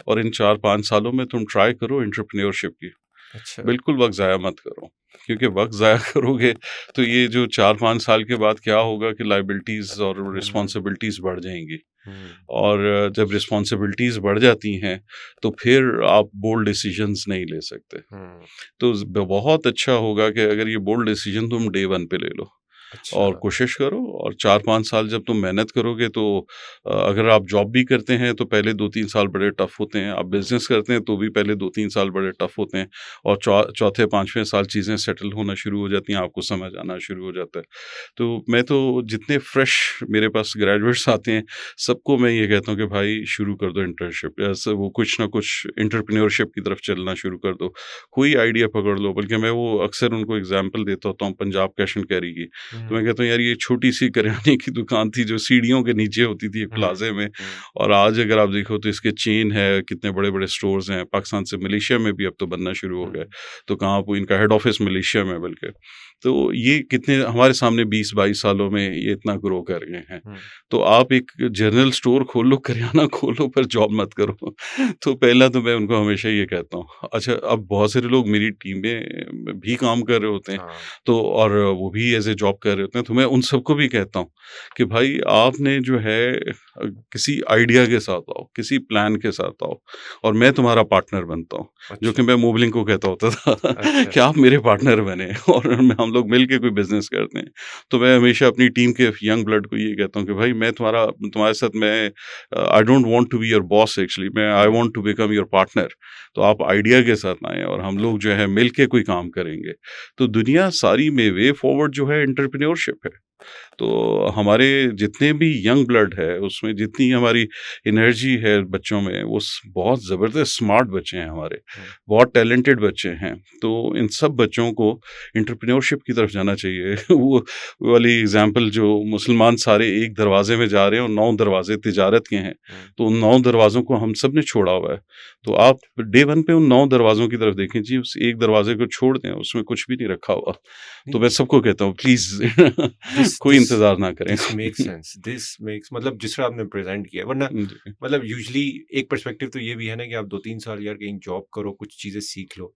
और इन 4-5 सालों में तुम ट्राई करो एंटरप्रेन्योरशिप की। अच्छा। बिल्कुल वक़्त ज़ाया मत करो, क्योंकि वक़्त ज़ाया करोगे तो ये जो 4-5 साल के बाद क्या होगा कि लायबिलिटीज़ और हुँ, रिस्पॉन्सिबिलिटीज़ बढ़ जाएँगी हुँ, और जब रिस्पॉन्सिबिलिटीज़ बढ़ जाती हैं, तो फिर आप बोल्ड डिसीज़न्स नहीं ले सकते। हुँ, तो बहुत अच्छा होगा कि अगर ये बोल्ड डिसीजन तुम डे वन पे ले लो अच्छा। और कोशिश करो और 4-5 साल जब तुम मेहनत करोगे तो अगर आप जॉब भी करते हैं तो पहले 2-3 साल बड़े टफ होते हैं। आप हुँ, बिज़नेस करते हैं तो भी पहले 2-3 साल बड़े टफ होते हैं और चौथे 5वें साल चीज़ें सेटल होना शुरू हो जाती हैं, आपको समझ आना शुरू हो जाता है। तो मैं तो जितने फ्रेश मेरे पास ग्रेजुएट्स आते हैं, सबको मैं ये कहता हूँ कि भाई शुरू कर दो इंटर्नशिप या स वो कुछ ना कुछ एंटरप्रेन्योरशिप की तरफ चलना शुरू कर दो। कोई आइडिया पकड़ लो, बल्कि मैं वो अक्सर उनको एग्ज़ाम्पल देता होता हूँ पंजाब कैश एंड कैरी की। तो मैं हुँ, कहता हूँ यार ये छोटी-सी करियाने की दुकान थी जो सीढ़ियों के नीचे होती थी एक हुँ, प्लाज़े में हुँ, और आज अगर आप देखो तो इसके चेन है, कितने बड़े-बड़े स्टोर्स हैं। पाकिस्तान से मलेशिया में भी अब तो बनना शुरू हो हुँ, गए। तो कहाँ वो इनका हेड ऑफ़िस मलेशिया में है बल्कि। तो ये कितने हमारे सामने 20-22 सालों में ये इतना ग्रो कर गए हैं। हुँ, तो आप एक जनरल स्टोर खोल लो, करियाना खोलो पर जॉब मत करो। तो पहला तो मैं उनको हमेशा ये कहता हूँ। अच्छा, अब बहुत सारे लोग मेरी टीम में भी काम कर रहे होते हैं, हाँ, तो और वो भी एज़ ए जॉब कर रहे होते हैं, तो मैं उन सबको भी कहता हूँ कि भाई आपने जो है किसी आइडिया के साथ आओ, किसी प्लान के साथ आओ और मैं तुम्हारा पार्टनर बनता हूँ। जो कि अच्छा, मैं मोबलिंग को कहता होता था अच्छा, कि आप मेरे पार्टनर बने और हम लोग मिल के कोई बिज़नेस करते हैं। तो मैं हमेशा अपनी टीम के यंग ब्लड को ये कहता हूँ कि भाई मैं तुम्हारे साथ मैं I don't want to be your boss actually मैं I um, want to become your partner. तो आप आइडिया के साथ आएँ और हम लोग जो है मिल के कोई काम करेंगे। तो दुनिया सारी में वे फॉरवर्ड जो है एंटरप्रेन्योरशिप है। तो हमारे जितने भी यंग ब्लड है उसमें जितनी हमारी एनर्जी है बच्चों में वो बहुत ज़बरदस्त स्मार्ट बच्चे हैं हमारे, हुँ, बहुत टैलेंटेड बच्चे हैं। तो इन सब बच्चों को एंटरप्रेन्योरशिप की तरफ जाना चाहिए। वो वाली एग्जांपल जो मुसलमान सारे एक दरवाजे में जा रहे हैं और 9 दरवाजे तिजारत के हैं, हुँ, तो उन 9 दरवाज़ों को हम सब ने छोड़ा हुआ है। तो आप राइट। डे 1 पे उन 9 दरवाज़ों की तरफ देखें जी, उस एक दरवाजे को छोड़ दें, उसमें कुछ भी नहीं रखा हुआ। तो नहीं, मैं सबको कहता हूँ प्लीज़ दिस कोई दिस इंतज़ार ना करें। This makes sense, this makes, मतलब जिस तरह आपने प्रेज़ेंट किया, वरना जी, मतलब यूजुअली एक पर्सपेक्टिव तो ये भी है ना कि आप 2-3 साल यार कहीं जॉब करो, कुछ चीज़ें सीख लो।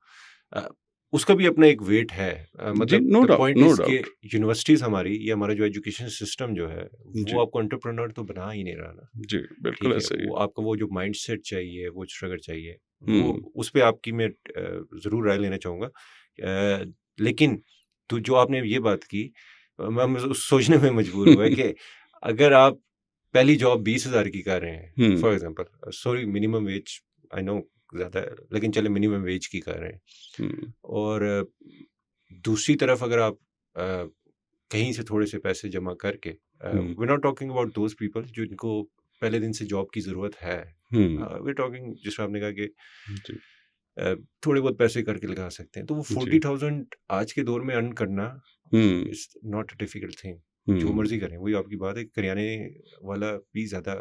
अ, उसका भी अपना एक वेट है। जी, मतलब know the doubt, point no is कि डाउट। यूनिवर्सिटीज़ हमारी, या हमारा जो एजुकेशन सिस्टम जो है, वो जी, आपको एंटरप्रेन्योर तो बना ही नहीं रहा ना। जी, बिल्कुल ठीक है? ऐसा ही है। वो आपको वो जो माइंडसेट चाहिए, वो स्ट्रगल चाहिए, वो हुँ, उस पे आपकी मैं ज़रूर राय लेना चाहूँगा। लेकिन तो जो आपने ये बात की, मैं सोचने में मजबूर हुआ कि अगर आप पहली जॉब 20,000 की कर रहे हैं, um, for example, sorry minimum wage, I know ज़्यादा है, लेकिन चलिए मिनिमम वेज की कर रहे हैं, हुँ, और दूसरी तरफ अगर आप अ, कहीं से थोड़े से पैसे जमा करके, um, we are not talking about those people जिनको पहले दिन से जॉब की ज़रूरत है। हुँ, वी आर टॉकिंग, जैसे आपने कहा कि जी, अ, थोड़े बहुत पैसे करके लगा सकते हैं। तो वो जी, 40,000 आज के दौर में अर्न करना um, is not a difficult thing. जो हुँ, मर्ज़ी करें, वही आपकी बात है, करियाने वाला भी ज़्यादा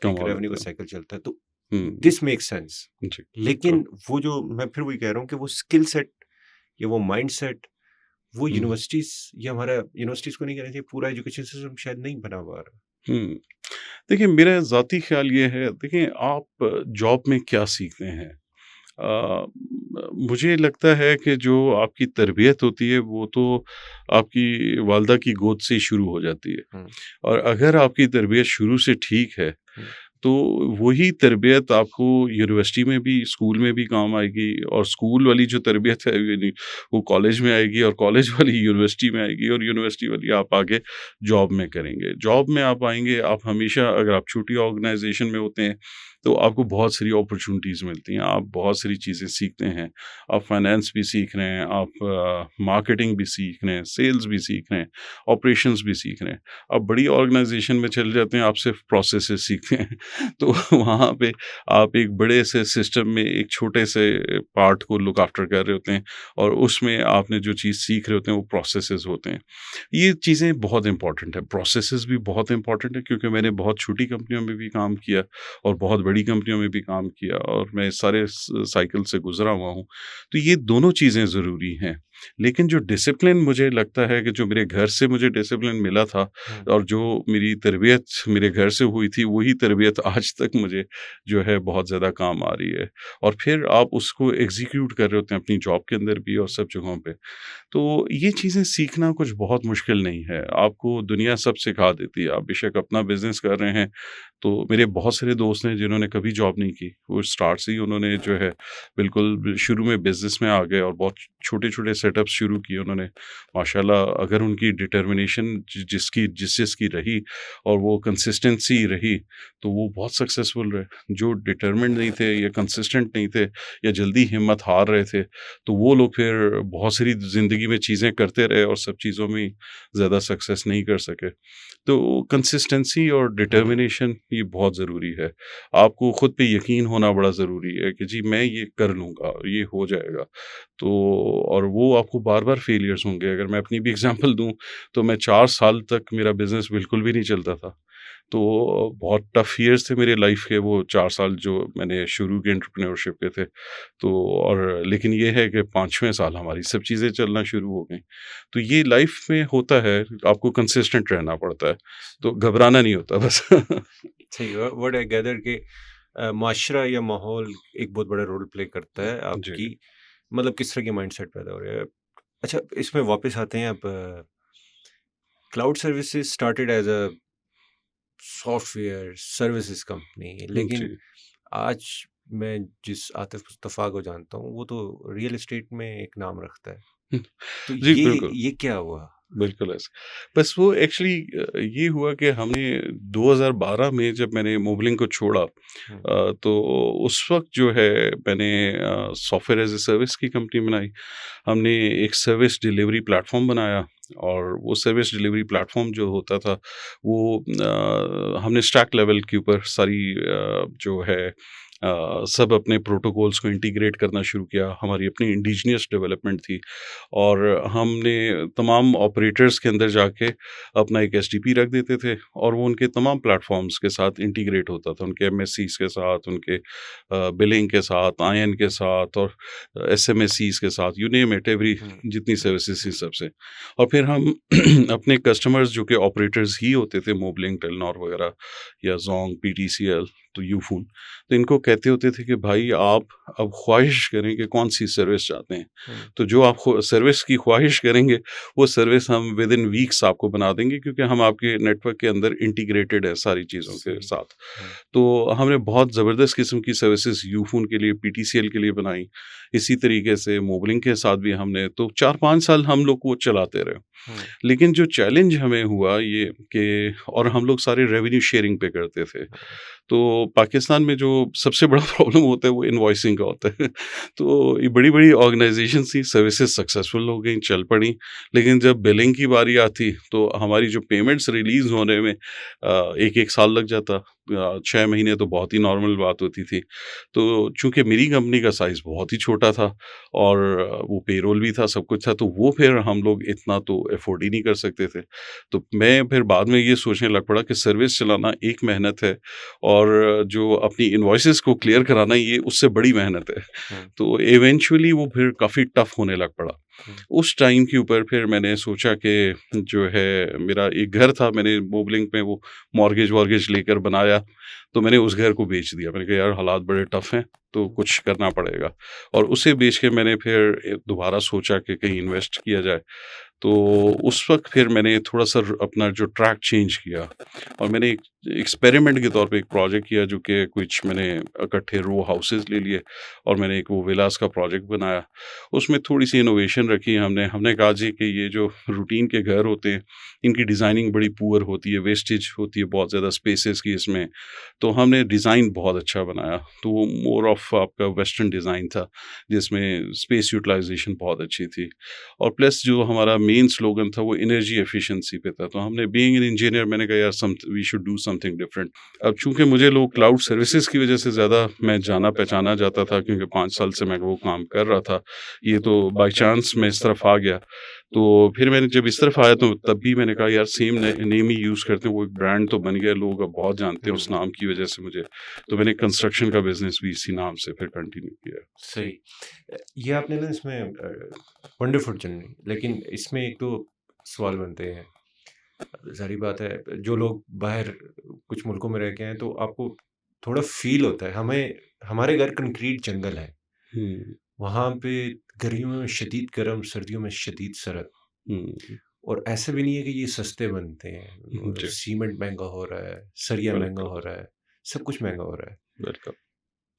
एक कमा रेवेन्यू का लेते हैं। साइकिल चलता है। तो हुँ, दिस मेक्स सेंस। जी, बिल्कुल। लेकिन वो जो मैं फिर वही कह रहा हूँ कि वो स्किल सेट या वो माइंडसेट, वो हुँ, यूनिवर्सिटीज़ या हमारा यूनिवर्सिटीज़ को नहीं कहना चाहिए, पूरा एजुकेशन सिस्टम शायद नहीं बना पा रहा। हुँ। देखिए मेरा ज़ाती ख़्याल ये है देखिए आप जॉब में क्या सीखते हैं? अ, मुझे लगता है कि जो आपकी तरबियत होती है वो तो आपकी वालिदा की गोद से ही शुरू हो जाती है हुँ, और अगर आपकी तरबियत शुरू से ठीक है हुँ, तो वही तरबियत आपको यूनिवर्सिटी में भी, स्कूल में भी काम आएगी, और स्कूल वाली जो तरबियत है यानी वो कॉलेज में आएगी, और कॉलेज वाली यूनिवर्सिटी में आएगी, और यूनिवर्सिटी वाली आप आगे जॉब में करेंगे। जॉब में आप आएँगे, आप हमेशा अगर आप छोटी ऑर्गेनाइज़ेशन में होते हैं, तो आपको बहुत सारी अपॉर्च्युनिटीज़ मिलती हैं, आप बहुत सारी चीज़ें सीखते हैं। आप फाइनेंस भी सीख रहे हैं, आप मार्केटिंग भी सीख रहे हैं, सेल्स भी सीख रहे हैं, ऑपरेशंस भी सीख रहे हैं। आप बड़ी ऑर्गेनाइज़ेशन में चले जाते हैं, आप सिर्फ प्रोसेसेस सीखते हैं। तो वहाँ पे आप एक बड़े से सिस्टम में एक छोटे से पार्ट को लुक आफ्टर कर रहे होते हैं, और उसमें आपने जो चीज़ सीख रहे होते हैं वो प्रोसेसेस होते हैं। ये चीज़ें बहुत इंपॉर्टेंट है, प्रोसेसेस भी बहुत इंपॉर्टेंट है, क्योंकि मैंने बहुत छोटी कंपनियों में भी काम किया और बहुत बड़ी कंपनियों में भी काम किया, और मैं सारे साइकिल से गुजरा हुआ हूँ। तो ये दोनों चीज़ें ज़रूरी हैं। लेकिन जो डिसिप्लिन मुझे लगता है कि जो मेरे घर से मुझे डिसिप्लिन मिला था, हुँ। और जो मेरी तरबियत मेरे घर से हुई थी, वही तरबियत आज तक मुझे जो है बहुत ज़्यादा काम आ रही है। और फिर आप उसको एग्ज़ीक्यूट कर रहे होते हैं अपनी जॉब के अंदर भी और सब जगहों पे। तो ये चीज़ें सीखना कुछ बहुत मुश्किल नहीं है, आपको दुनिया सब सिखा देती है। आप बेशक अपना बिज़नेस कर रहे हैं, तो मेरे बहुत सारे दोस्त हैं जिन्होंने कभी जॉब नहीं की। वो स्टार्ट से ही उन्होंने जो है बिल्कुल शुरू में बिज़नेस में आ गए, और बहुत छोटे-छोटे सेटअप्स शुरू किए उन्होंने। माशाल्लाह, अगर उनकी डिटर्मिनेशन जिस-जिसकी रही, और वो कंसिस्टेंसी रही, तो वो बहुत सक्सेसफुल रहे। जो डिटर्मिन्ड नहीं थे, या कंसिस्टेंट नहीं थे, या जल्दी हिम्मत हार रहे थे, तो वो लोग फिर बहुत सारी ज़िंदगी में चीज़ें करते रहे, और सब चीज़ों में ज़्यादा सक्सेस नहीं कर सके। तो कंसिस्टेंसी और डिटर्मिनेशन ये बहुत ज़रूरी है। आपको खुद पे यकीन होना बड़ा ज़रूरी है कि जी मैं ये कर लूँगा, ये हो जाएगा। तो और वो आपको बार-बार फेलियर्स होंगे। अगर मैं अपनी भी एग्ज़ाम्पल दूँ, तो मैं 4 साल तक मेरा बिज़नेस बिल्कुल भी नहीं चलता था। तो बहुत टफ़ ईयर्स थे मेरे लाइफ़ के वो 4 साल जो मैंने शुरू किए एंटरप्रेन्योरशिप के थे। तो और लेकिन ये है कि 5वें साल हमारी सब चीज़ें चलना शुरू हो गईं। तो ये लाइफ़ में होता है, आपको कंसिस्टेंट रहना पड़ता है, तो घबराना नहीं होता बस। सही व्हाट आई गैदर कि माशरा या माहौल एक बहुत बड़ा रोल प्ले करता है जी, आपकी मतलब किस तरह की माइंडसेट पैदा हो रहा है। अच्छा, इसमें वापस आते हैं आप। Cloud services started as a software services company, लेकिन जी। आज मैं जिस आतिफ मुस्तफ़ा को जानता हूँ वो तो रियल एस्टेट में एक नाम रखता है। तो जी, ये बिल्कुल। ये क्या हुआ? बिल्कुल ऐसे। बस वो एक्चुअली ये हुआ कि हमने 2012 में जब मैंने मोबलिंग को छोड़ा, हुँ, तो उस वक़्त जो है मैंने सॉफ्टवेयर एज़ अ सर्विस की कंपनी बनाई। हमने एक सर्विस डिलीवरी प्लेटफ़ॉर्म बनाया, और वो सर्विस डिलीवरी प्लेटफ़ॉर्म जो होता था, वो हमने स्टैक लेवल के ऊपर सारी जो है सब अपने प्रोटोकॉल्स को इंटीग्रेट करना शुरू किया। हमारी अपनी इंडिजिनियस डेवलपमेंट थी, और हमने तमाम ऑपरेटर्स के अंदर जाके अपना एक एसटीपी रख देते थे, और वो उनके तमाम प्लेटफ़ॉर्म्स के साथ इंटीग्रेट होता था, उनके एमएससीज़ के साथ, उनके बिलिंग के साथ, आईएन के साथ, और एसएमएससीज़ के साथ, यू नेम इट, एवरी हुँ, जितनी सर्विसेज़ थी सबसे। और फिर हम अपने कस्टमर्स जो कि ऑपरेटर्स ही होते थे, मोबलिंग, टेलीनॉर वगैरह, या ज़ोंग, पीटीसीएल, तो यूफ़ोन, तो इनको कहते होते थे कि भाई आप अब ख्वाहिश करें कि कौन-सी सर्विस चाहते हैं। हुँ, तो जो आप सर्विस की ख्वाहिश करेंगे, वो सर्विस हम विद इन वीक्स आपको बना देंगे, क्योंकि हम आपके नेटवर्क के अंदर इंटीग्रेटेड है सारी चीज़ों के सही। साथ। हुँ, तो हमने बहुत ज़बरदस्त किस्म की सर्विसेज यूफ़ोन के लिए, पीटीसीएल के लिए बनाई। इसी तरीके से मोबलिंग के साथ भी हमने तो 4-5 साल हम लोग वो चलाते रहे। हुँ, लेकिन जो चैलेंज हमें हुआ ये कि, और हम लोग सारे रेवेन्यू शेयरिंग पे करते थे। हुँ, तो पाकिस्तान में जो सबसे बड़ा प्रॉब्लम होता है वो इनवॉइसिंग का होता है। तो ये बड़ी-बड़ी ऑर्गनाइज़ेशंस थी, सर्विसेज़ सक्सेसफुल हो गई, चल पड़ी, लेकिन जब बिलिंग की बारी आती, तो हमारी जो पेमेंट्स रिलीज़ होने में 1-1 साल लग जाता। 6 महीने तो बहुत ही नॉर्मल बात होती थी। तो चूँकि मेरी कंपनी का साइज़ बहुत ही छोटा था, और वो पेरोल भी था, सब कुछ था, तो वो फिर हम लोग इतना तो अफ़ोर्ड ही नहीं कर सकते थे। तो मैं फिर बाद में ये सोचने लग पड़ा कि सर्विस चलाना एक मेहनत है, और जो अपनी इनवॉइसेस को क्लियर कराना ये उससे बड़ी मेहनत है। हुँ, तो इवेंचुअली वो फिर काफ़ी टफ होने लग पड़ा। हुँ, उस टाइम के ऊपर फिर मैंने सोचा कि जो है मेरा एक घर था, मैंने मोबलिंक में वो मॉर्गेज-वॉर्गेज लेकर बनाया, तो मैंने उस घर को बेच दिया। मैंने कहा यार हालात बड़े टफ हैं, तो कुछ करना पड़ेगा, और उसे बेच के मैंने फिर दोबारा सोचा कि कहीं इन्वेस्ट किया जाए। तो उस वक़्त फिर मैंने थोड़ा-सा अपना जो ट्रैक चेंज किया और मैंने एक एक्सपेरिमेंट के तौर पे एक प्रोजेक्ट किया जो कि कुछ मैंने इकट्ठे रो हाउसेज़ ले लिए और मैंने एक वो विलास का प्रोजेक्ट बनाया। उसमें थोड़ी-सी इनोवेशन रखी हमने। हमने कहा जी कि ये जो रूटीन के घर होते हैं, इनकी डिज़ाइनिंग बड़ी पुअर होती है, वेस्टेज होती है बहुत ज़्यादा स्पेसेस की इसमें। तो हमने डिज़ाइन बहुत अच्छा बनाया। तो वो मोर ऑफ आपका वेस्टर्न डिज़ाइन था, जिसमें स्पेस यूटिलाइज़ेशन बहुत अच्छी थी। और प्लस जो हमारा मेन स्लोगन था वो एनर्जी एफिशिएंसी पे था। तो हमने बीइंग एन इंजीनियर मैंने कहा यार we should do something different. अब चूँकि मुझे लोग क्लाउड सर्विसेज़ की वज़ह से ज़्यादा मैं जाना-पहचाना जाता था क्योंकि 5 साल से मैं वो काम कर रहा था। ये तो बाय चांस मैं इस तरफ आ गया। तो फिर मैंने जब इस तरफ आया तो तब भी मैंने कहा यार सेम नेम ही यूज़ करते हैं, वो एक ब्रांड तो बन गया, लोग अब बहुत जानते हैं उस हुँ, नाम की वज़ह से मुझे। तो मैंने कंस्ट्रक्शन का बिज़नेस भी इसी नाम से फिर कंटिन्यू किया। सही। ये आपने ना इसमें वंडरफुल चुनी, लेकिन इसमें एक तो सवाल बनते हैं। ज़ाहिर बात है, जो लोग बाहर कुछ मुल्कों में रह के आए, तो आपको थोड़ा फ़ील होता है। हमारे घर कंक्रीट जंगल है। हुँ, वहाँ पे गर्मियों में शदीद गर्म, सर्दियों में शदीद सर्द। हुँ, और ऐसा भी नहीं है कि ये सस्ते बनते हैं। जी, सीमेंट महँगा हो रहा है, सरिया महँगा बिल्कुल, हो रहा है, सब कुछ महँगा हो रहा है। बिल्कुल।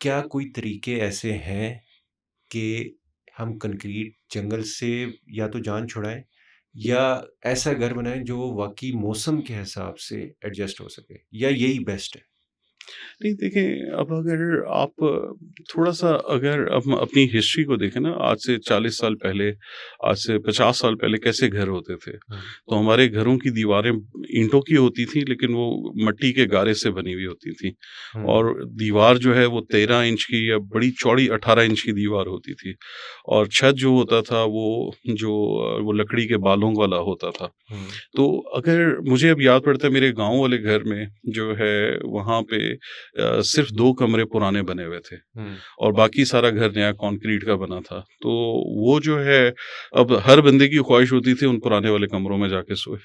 क्या कोई तरीके ऐसे हैं कि हम कंक्रीट जंगल से या तो जान छुड़ाएँ या ऐसा घर बनाएँ जो वाक़ई मौसम के हिसाब से एडजस्ट हो सके, या यही बेस्ट है? नहीं देखें, अब अगर आप थोड़ा-सा अगर हम अपनी हिस्ट्री को देखें ना, आज से 40 साल पहले, आज से 50 साल पहले कैसे घर होते थे। हुँ, तो हमारे घरों की दीवारें ईंटों की होती थी लेकिन वो मिट्टी के गारे से बनी हुई होती थी। हुँ, और दीवार जो है वो 13 इंच की या बड़ी चौड़ी 18 इंच की दीवार होती थी। और छत जो होता था वो लकड़ी के बालों वाला होता था। हुँ, तो अगर मुझे अब याद पड़ता है मेरे गाँव वाले घर में जो है वहाँ पे सिर्फ़ 2 कमरे पुराने बने हुए थे हुँ, और बाकी सारा घर नया कंक्रीट का बना था। तो वो जो है अब हर बंदे की ख्वाहिश होती थी उन पुराने वाले कमरों में जाके सोए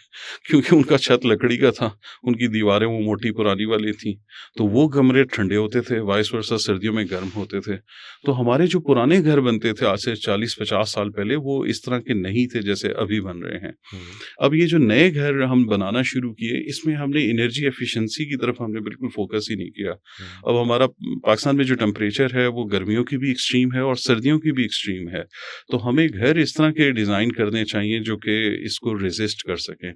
क्योंकि उनका छत लकड़ी का था, उनकी दीवारें वो मोटी पुरानी वाली थी। तो वो कमरे ठंडे होते थे, वाइस वर्सा सर्दियों में गर्म होते थे। तो हमारे जो पुराने घर बनते थे आज से 40-50 साल पहले वो इस तरह के नहीं थे जैसे अभी बन रहे हैं। हुँ, अब ये जो नए घर हम बनाना शुरू किए, इसमें हमने एनर्जी एफिशिएंसी की तरफ हमने बिल्कुल फ़ोकस ही नहीं किया। हुँ, अब हमारा पाकिस्तान में जो टेम्परेचर है, वो गर्मियों की भी एक्सट्रीम है और सर्दियों की भी एक्सट्रीम है। तो हमें घर इस तरह के डिज़ाइन करने चाहिए जो कि इसको रेज़िस्ट कर सकें।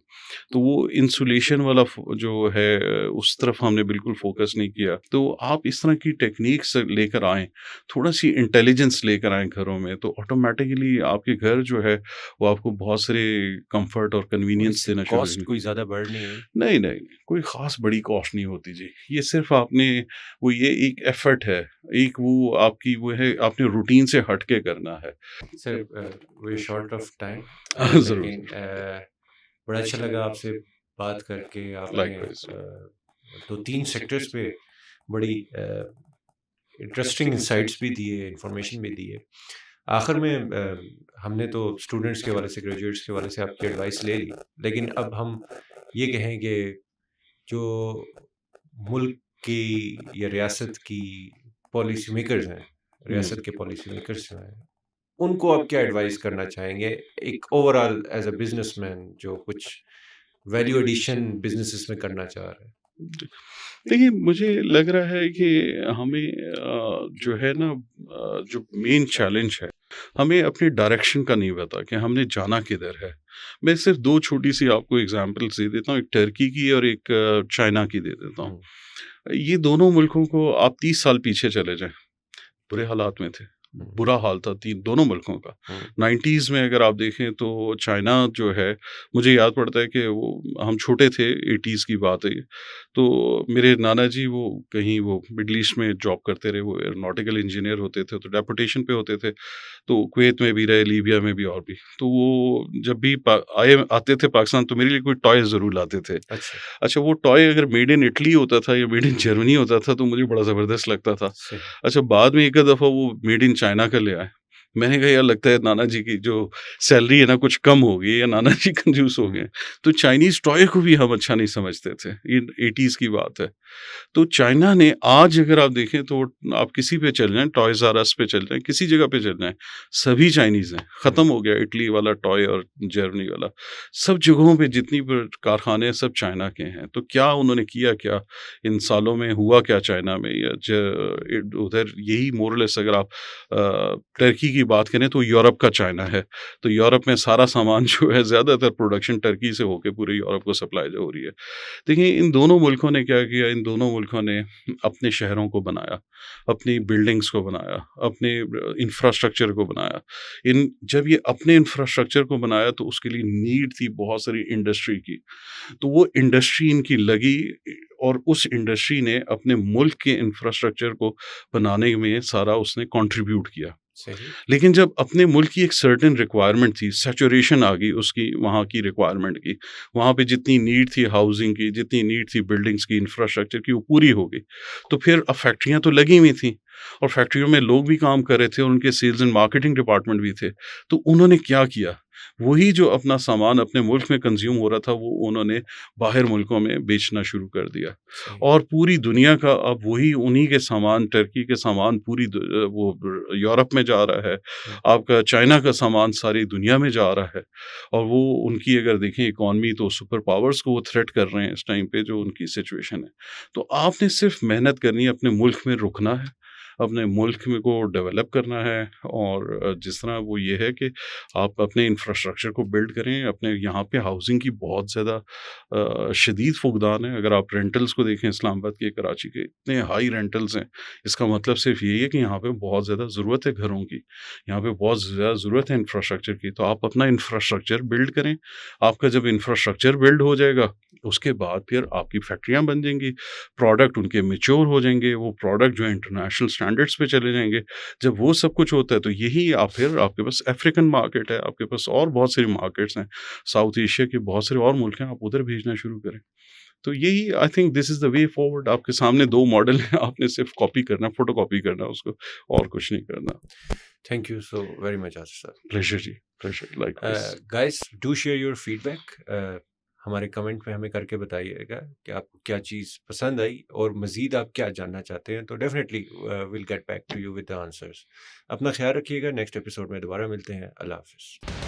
तो वो इंसुलेशन वाला जो है उस तरफ हमने बिल्कुल फ़ोकस नहीं किया। तो आप इस तरह की टेक्नीक्स लेकर आएँ, थोड़ा-सी इंटेलिजेंस लेकर आएँ घरों में, तो ऑटोमैटिकली आपके घर जो है वो आपको बहुत सारे कंफर्ट और और कन्वीनियंस इससे देना शुरू कॉस्ट कोई करेंगे। ज़्यादा बढ़ नहीं रही? नहीं, नहीं, कोई ख़ास बड़ी कॉस्ट नहीं होती जी। ये सिर्फ़ आपने वो ये एक एफ़र्ट है, एक वो आपकी वो है आपने रूटीन से हट के करना है। Sir, we short of time, ज़रूर, लेकिन बड़ा अच्छा लगा आपसे बात करके। आपने लाइकवाइज़। 2-3 सेक्टर्स पे बड़ी इंटरेस्टिंग इनसाइट्स भी दिए, इन्फॉर्मेशन भी दी है। आखिर में हमने तो स्टूडेंट्स के हवाले से, ग्रेजुएट्स के हवाले से आपकी एडवाइस ले ली, लेकिन अब हम ये कहें कि जो मुल्क की या रियासत की पॉलिसी मेकर्स हैं, हुँ। रियासत के पॉलिसी मेकर्स जो हैं, उनको आप क्या एडवाइस करना चाहेंगे? एक ओवरऑल एज़ अ बिज़नेसमैन जो कुछ वैल्यू एडिशन बिज़नेसेस में करना चाह रहा है। देखिए, मुझे लग रहा है कि हमें जो है ना जो मेन चैलेंज है, हमें अपनी डायरेक्शन का नहीं पता कि हमने जाना किधर है। मैं सिर्फ़ 2 छोटी-सी आपको एग्ज़ाम्पल्स दे देता हूँ, एक टर्की की और एक चाइना की दे देता हूँ। हुँ, ये दोनों मुल्कों को आप 30 साल पीछे चले जाएँ, बुरे हालात में थे। हुँ, बुरा हाल था तीन दोनों मुल्कों का। हुँ, 90s में अगर आप देखें तो चाइना जो है, मुझे याद पड़ता है कि वो हम छोटे थे, 80s की बात है ये। तो मेरे नाना जी वो कहीं वो मिडल ईस्ट में जॉब करते रहे, वो एयरोनॉटिकल इंजीनियर होते थे, तो डेपुटेशन पे होते थे। तो कुवैत में भी रहे, लीबिया में भी और भी। तो वो जब भी आते थे पाकिस्तान तो मेरे लिए कोई टॉय ज़रूर लाते थे। अच्छा, अच्छा वो टॉय अगर मेड इन इटली होता था या मेड इन जर्मनी होता था तो मुझे बड़ा ज़बरदस्त लगता था। सही। अच्छा बाद में एक आध दफ़ा वो मेड इन चाइना का ले आए। मैंने कहा यार लगता है नाना जी की जो सैलरी है ना कुछ कम हो गई या नाना जी कंजूस हो गए। तो चाइनीज़ टॉय को भी हम अच्छा नहीं समझते थे। ये 80s की बात है। तो चाइना ने आज अगर आप देखें तो आप किसी पे चल जाएँ, टॉयज़ आर अस पे चल जाएँ, किसी जगह पे चल जाएँ, सभी चाइनीज़ हैं। हुँ, ख़त्म हो गया इटली वाला टॉय और जर्मनी वाला। सब जगहों पे जितनी ब कारखाने हैं सब चाइना के हैं। तो क्या उन्होंने किया क्या? इन सालों में हुआ क्या चाइना में या उधर यही मोरलेस अगर आप टर्की की बात करें तो यूरोप का चाइना है। तो यूरोप में सारा सामान जो है ज़्यादातर प्रोडक्शन टर्की से होके पूरे यूरोप को सप्लाई जो हो रही है। देखिए इन दोनों मुल्कों ने क्या किया, इन दोनों मुल्कों ने अपने शहरों को बनाया, अपनी बिल्डिंग्स को बनाया, अपने इंफ्रास्ट्रक्चर को बनाया। इन जब ये अपने इंफ्रास्ट्रक्चर को बनाया तो उसके लिए नीड थी बहुत सारी इंडस्ट्री की। तो वो इंडस्ट्री इनकी लगी और उस इंडस्ट्री ने अपने मुल्क के इंफ्रास्ट्रक्चर को बनाने में सारा उसने कंट्रीब्यूट किया। सही। लेकिन जब अपने मुल्क की एक सर्टेन रिक्वायरमेंट थी, सैचुरेशन आ गई उसकी वहाँ की रिक्वायरमेंट की, वहाँ पे जितनी नीड थी हाउसिंग की, जितनी नीड थी बिल्डिंग्स की, इंफ्रास्ट्रक्चर की, वो पूरी हो गई। तो फिर अब फैक्ट्रियाँ तो लगी हुई थीं और फैक्ट्रियों में लोग भी काम कर रहे थे और उनके सेल्स एंड मार्केटिंग डिपार्टमेंट भी थे। तो उन्होंने क्या किया, वही जो अपना सामान अपने मुल्क में कंज़्यूम हो रहा था, वो उन्होंने बाहर मुल्कों में बेचना शुरू कर दिया। सही। और पूरी दुनिया का अब वही उन्हीं के सामान, टर्की के सामान पूरी वो यूरोप में जा रहा है। हुँ, आपका चाइना का सामान सारी दुनिया में जा रहा है और वो उनकी अगर देखें इकॉनमी तो सुपर पावर्स को वो थ्रेट कर रहे हैं इस टाइम पे जो उनकी सिचुएशन है। तो आपने सिर्फ मेहनत करनी है, अपने मुल्क में रुकना है, अपने मुल्क में को डेवलप करना है और जिस तरह वो ये है कि आप अपने इंफ्रास्ट्रक्चर को बिल्ड करें। अपने यहाँ पे हाउसिंग की बहुत ज़्यादा शदीद फुकदान है। अगर आप रेंटल्स को देखें इस्लामाबाद के, कराची के, इतने हाई रेंटल्स हैं। इसका मतलब सिर्फ यही है कि यहाँ पे बहुत ज़्यादा ज़रूरत है घरों की, यहाँ पे बहुत ज़्यादा ज़रूरत है इंफ्रास्ट्रक्चर की। तो आप अपना इंफ्रास्ट्रक्चर बिल्ड करें। आपका जब इंफ्रास्ट्रक्चर बिल्ड हो जाएगा, उसके बाद फिर आपकी फैक्ट्रियाँ बन जाएँगी, प्रोडक्ट उनके मैच्योर हो जाएँगे, वो प्रोडक्ट जो है इंटरनेशनल स्टैंडर्ड्स पे चले जाएँगे। जब वो सब कुछ होता है तो यही आप फिर आपके पास अफ्रीकन मार्केट है, आपके पास और बहुत सारी मार्केट्स हैं, साउथ एशिया के बहुत सारे और मुल्क हैं, आप उधर भेजना शुरू करें। तो यही I think this is the way forward. आपके सामने 2 मॉडल हैं, आपने सिर्फ कॉपी करना है, फोटोकॉपी करना है उसको और कुछ नहीं करना। Thank you so very much Asif sahab. Pleasure ji, pleasure likewise. Guys do share your feedback. हमारे कमेंट में हमें करके बताइएगा कि आपको क्या चीज़ पसंद आई और मज़ीद आप क्या जानना चाहते हैं, तो definitely will get back to you with the answers. अपना ख्याल रखिएगा, नेक्स्ट एपिसोड में दोबारा मिलते हैं। अल्लाह हाफ़िज़।